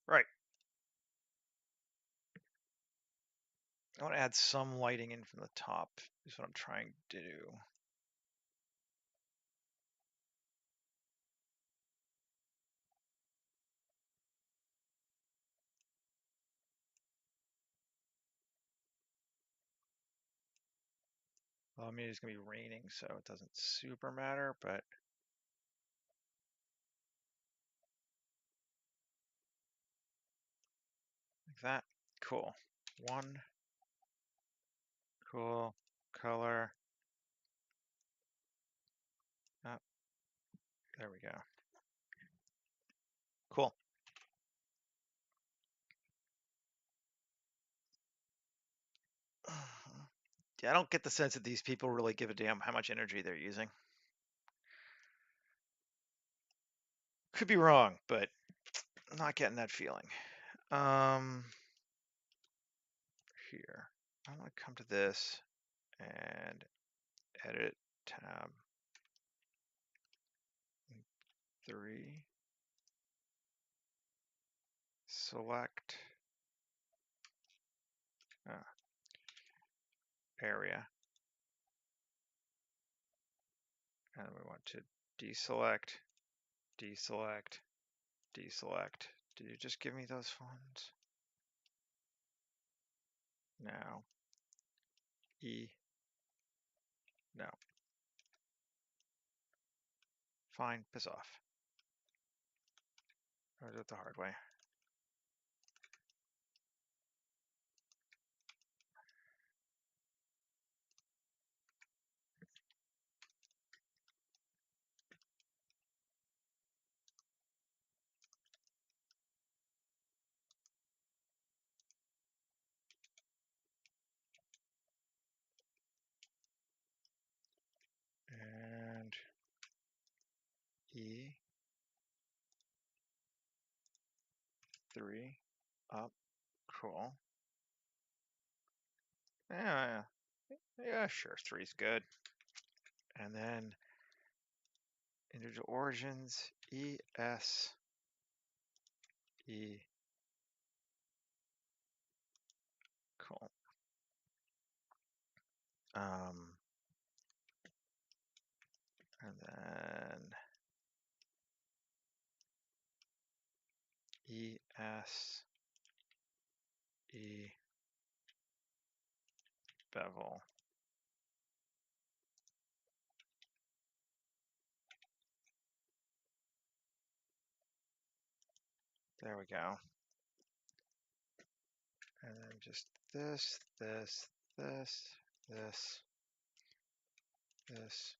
Right. I want to add some lighting in from the top, is what I'm trying to do. Well, I mean, it's going to be raining, so it doesn't super matter, but like that. Cool. One. Cool. Color. Oh, there we go. Cool. Yeah, I don't get the sense that these people really give a damn how much energy they're using. Could be wrong, but I'm not getting that feeling. Here, I'm going to come to this and edit tab 3. Select area. And we want to deselect, deselect, deselect. Did you just give me those fonts? No. E. No. Fine, piss off. I'll do it the hard way. And E. 3 up. Cool. Yeah, yeah, sure, 3's good. And then individual origins, E, S, E. Cool. And then E, S, E, bevel. There we go. And then just this, this, this, this, this,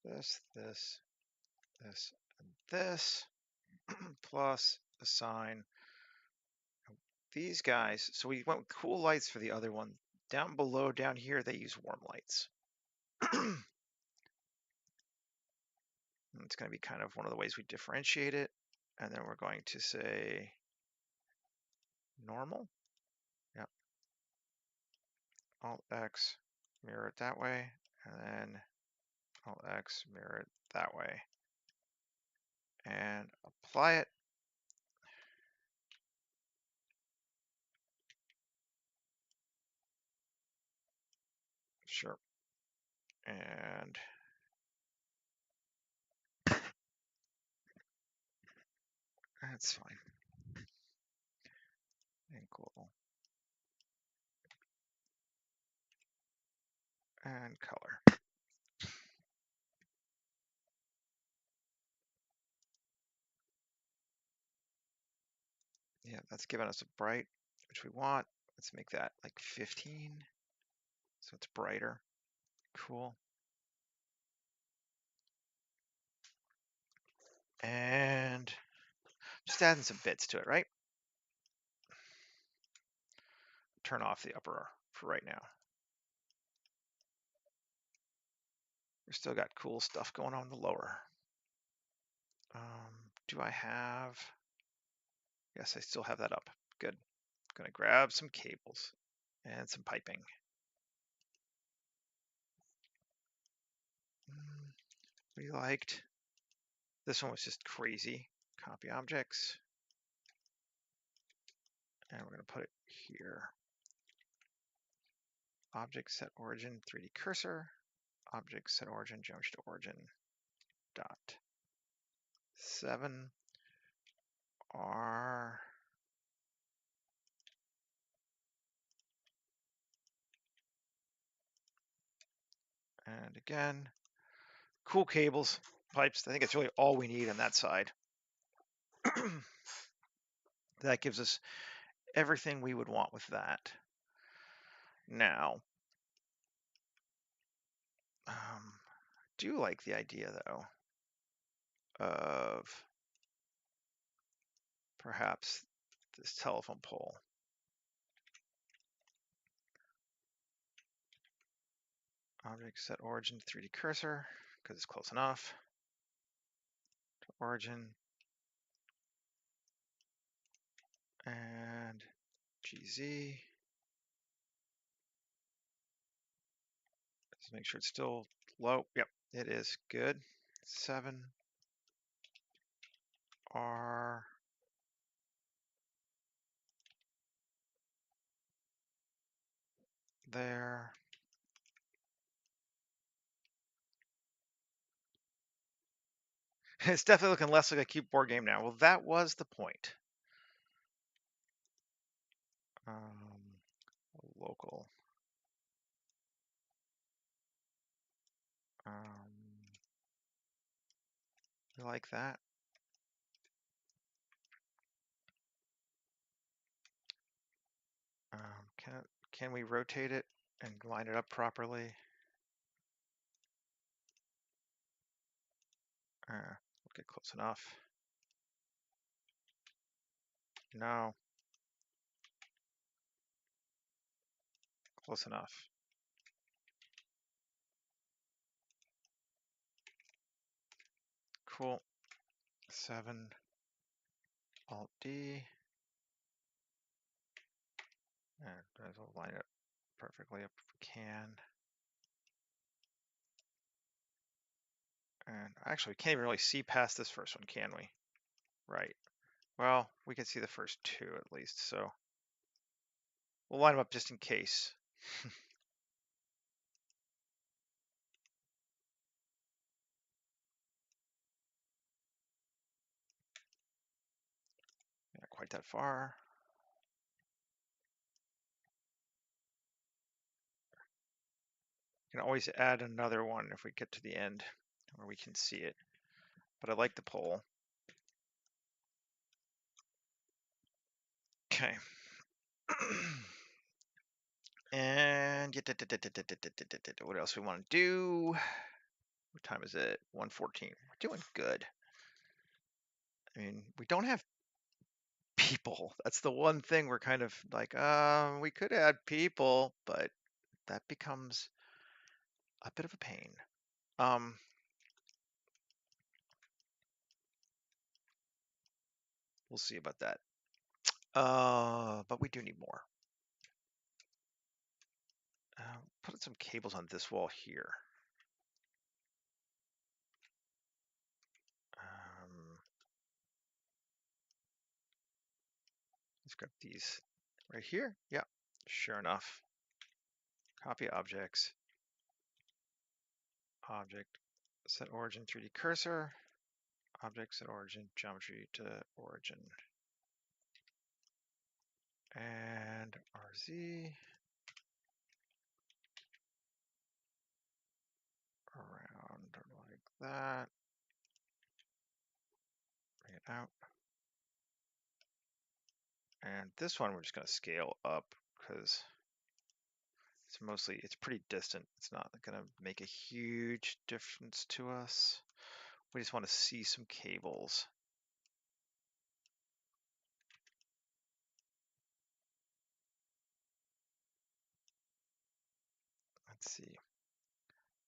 this, this, this, and this, plus assign these guys. So we went with cool lights for the other one. Down below, down here, they use warm lights. It's going to be kind of one of the ways we differentiate it. And then we're going to say normal. Yep. Alt X, mirror it that way. And then Alt X, mirror it that way, and apply it. Sure. And that's fine. And cool. And color. Yeah, that's giving us a bright, which we want. Let's make that like 15, so it's brighter. Cool. And just adding some bits to it, right? Turn off the upper for right now. We still got cool stuff going on in the lower. Do I have? Yes, I still have that up. Good. I'm gonna grab some cables and some piping. We liked. This one was just crazy. Copy objects. And we're gonna put it here. Object set origin 3D cursor. Object set origin junction to origin dot 7 R and again cool cables, pipes. I think it's really all we need on that side. That gives us everything we would want with that. Now, do like the idea though of perhaps this telephone pole. Object set origin to 3D cursor because it's close enough to origin and GZ. Let's make sure it's still low. Yep, it is good. 7 R there. It's definitely looking less like a keyboard game now. Well, that was the point. Local. We like that. Can we rotate it and line it up properly? We'll get close enough. No. Close enough. Cool. 7 Alt D. And we'll line it perfectly up if we can. And actually, we can't even really see past this first one, can we? Right. Well, we can see the first two at least, so we'll line them up just in case. Not quite that far. We can always add another one if we get to the end where we can see it. But I like the pole. Okay. And what else we want to do? What time is it? 1:14. We're doing good. I mean, we don't have people. That's the one thing we're kind of like, we could add people, but that becomes a bit of a pain. We'll see about that. But we do need more. Put some cables on this wall here. Let's grab these right here. Yeah, sure enough. Copy objects, object, set origin 3D cursor, object set origin geometry to origin, and RZ around like that. Bring it out. And this one we're just going to scale up because it's pretty distant. It's not going to make a huge difference to us. We just want to see some cables. Let's see.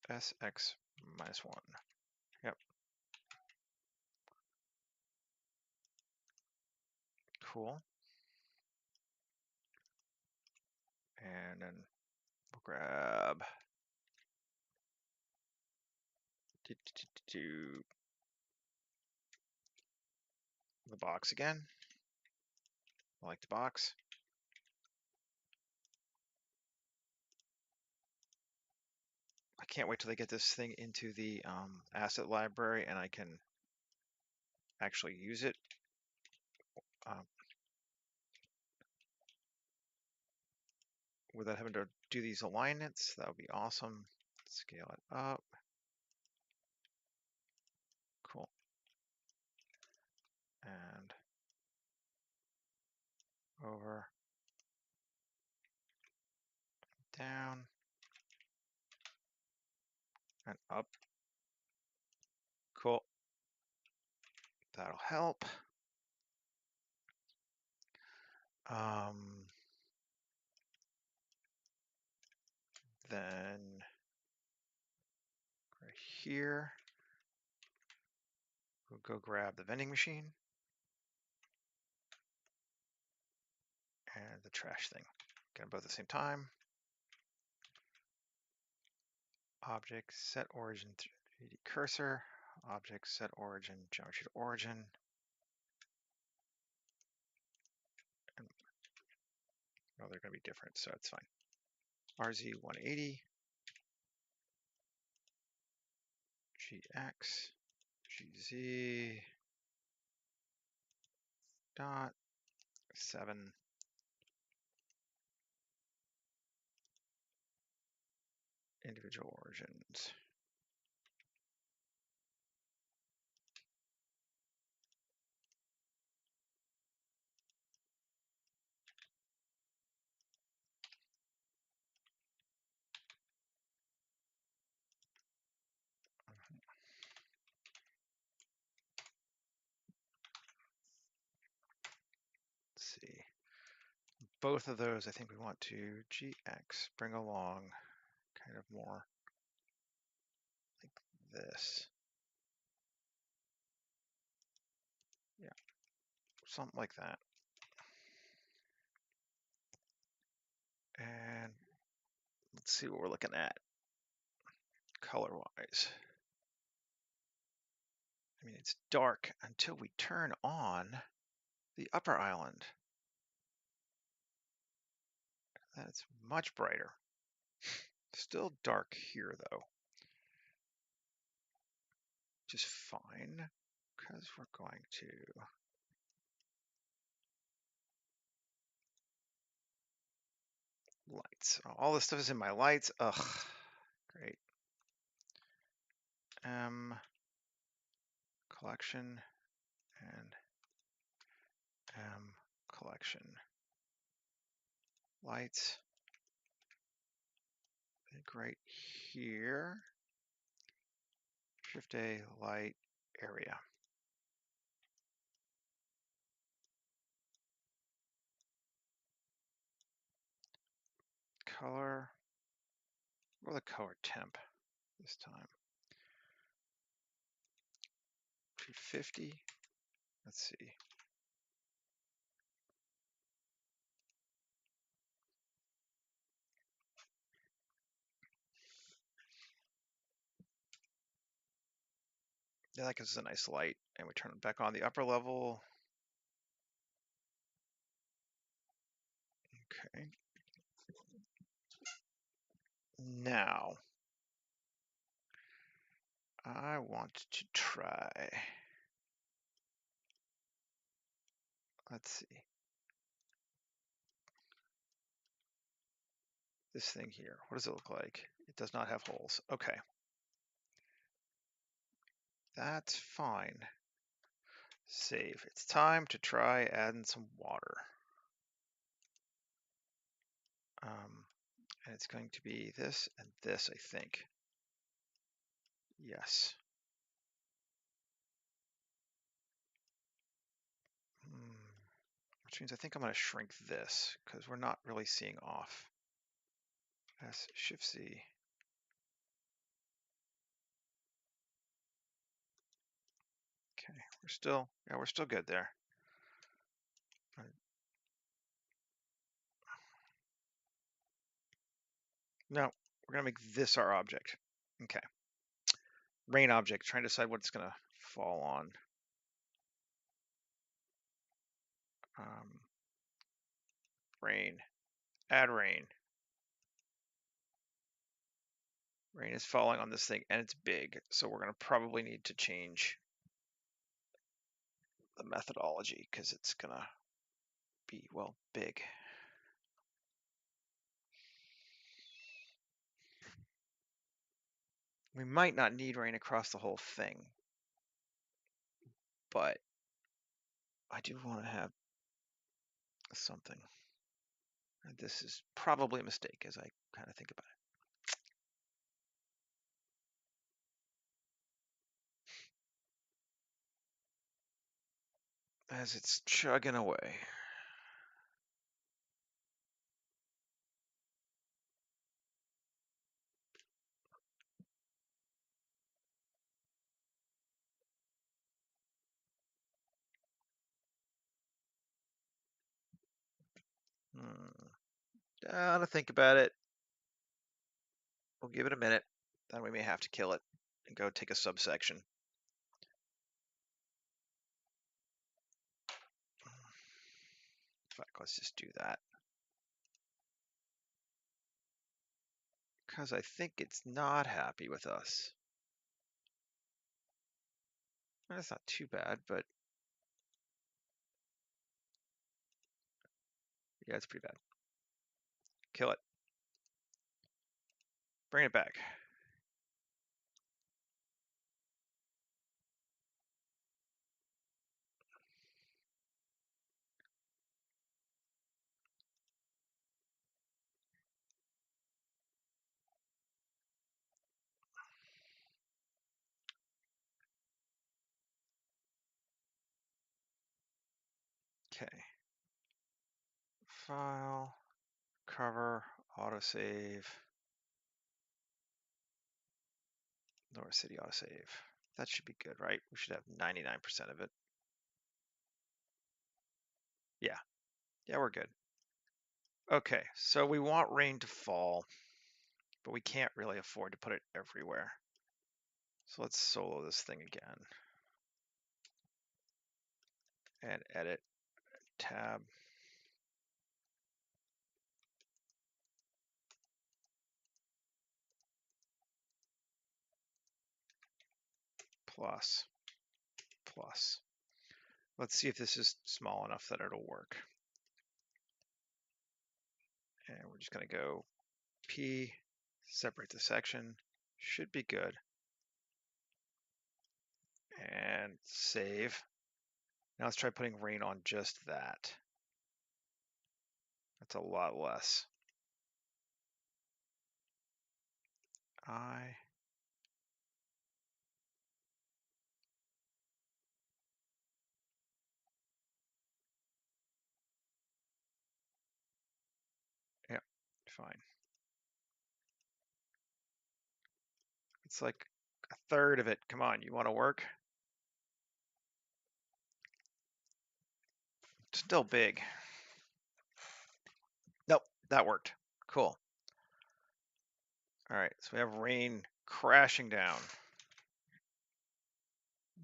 SX minus 1. Yep. Cool. And then we'll grab the box again. I like the box. I can't wait till they get this thing into the asset library and I can actually use it. Without having to do these alignments. That would be awesome. Scale it up. Cool. And over, down, and up. Cool. That'll help. Then right here, we'll go grab the vending machine and the trash thing. Get them both at the same time. Object set origin 3D cursor. Object set origin geometry to origin. And, no, they're going to be different, so it's fine. RZ 180. GX. GZ. Dot 7. Individual origins. Let's see. Both of those, I think we want to GX bring along kind of more like this. Yeah, something like that. And let's see what we're looking at color-wise. I mean, it's dark until we turn on the upper island. That's much brighter. Still dark here, though. Just fine, because we're going to lights. All this stuff is in my lights. Ugh, great. Collection and collection. Lights. Right here. Shift A, light, area. Color. Or the color temp this time. 250. Let's see. Yeah, that gives us a nice light. And we turn it back on the upper level. Okay. Now, I want to try, let's see, this thing here. What does it look like? It does not have holes. Okay. That's fine. Save. It's time to try adding some water. And it's going to be this and this, I think. Yes. Which means I think I'm going to shrink this because we're not really seeing off. S, Shift C. Okay, we're still good there. No, we're gonna make this our object. Okay. Rain object, trying to decide what it's gonna fall on. Rain, add rain. Rain is falling on this thing and it's big, so we're gonna probably need to change the methodology because it's gonna be, well, big. We might not need rain across the whole thing, but I do want to have something. And this is probably a mistake as I kind of think about it. As it's chugging away. To think about it. We'll give it a minute. Then we may have to kill it and go take a subsection. In fact, let's just do that. Because I think it's not happy with us. That's not too bad, but yeah, it's pretty bad. Kill it. Bring it back. Okay. File, cover, autosave. Lower City autosave. That should be good, right? We should have 99% of it. Yeah. Yeah, we're good. Okay, so we want rain to fall, but we can't really afford to put it everywhere. So let's solo this thing again. And edit, tab. Plus. Let's see if this is small enough that it'll work. And we're just going to go P, separate the section. Should be good. And save. Now let's try putting rain on just that. That's a lot less. Yeah, fine. It's like a third of it. Come on, you want to work? Still big. Nope, that worked. Cool. All right, so we have rain crashing down.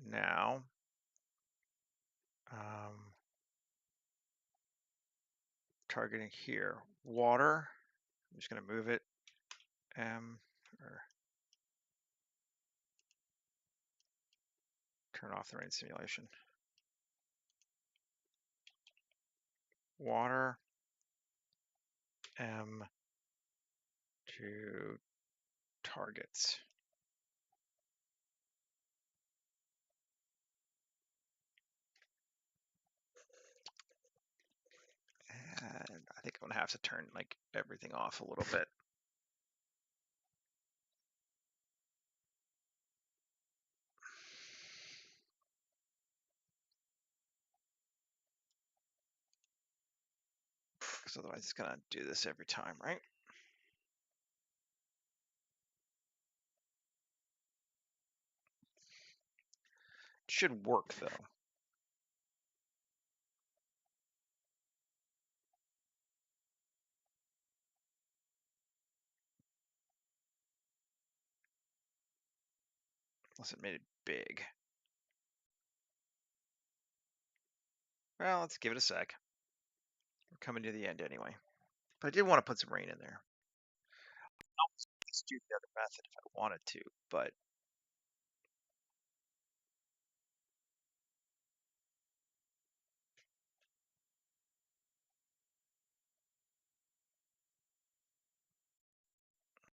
Now, targeting here. Water, I'm just going to move it. Or turn off the rain simulation. Water, M to targets. And I think I'm gonna have to turn like everything off a little bit. Because otherwise it's gonna do this every time, right? It should work though. Unless it made it big. Well, let's give it a sec. We're coming to the end anyway. But I did want to put some rain in there. Let's do the other method if I wanted to, but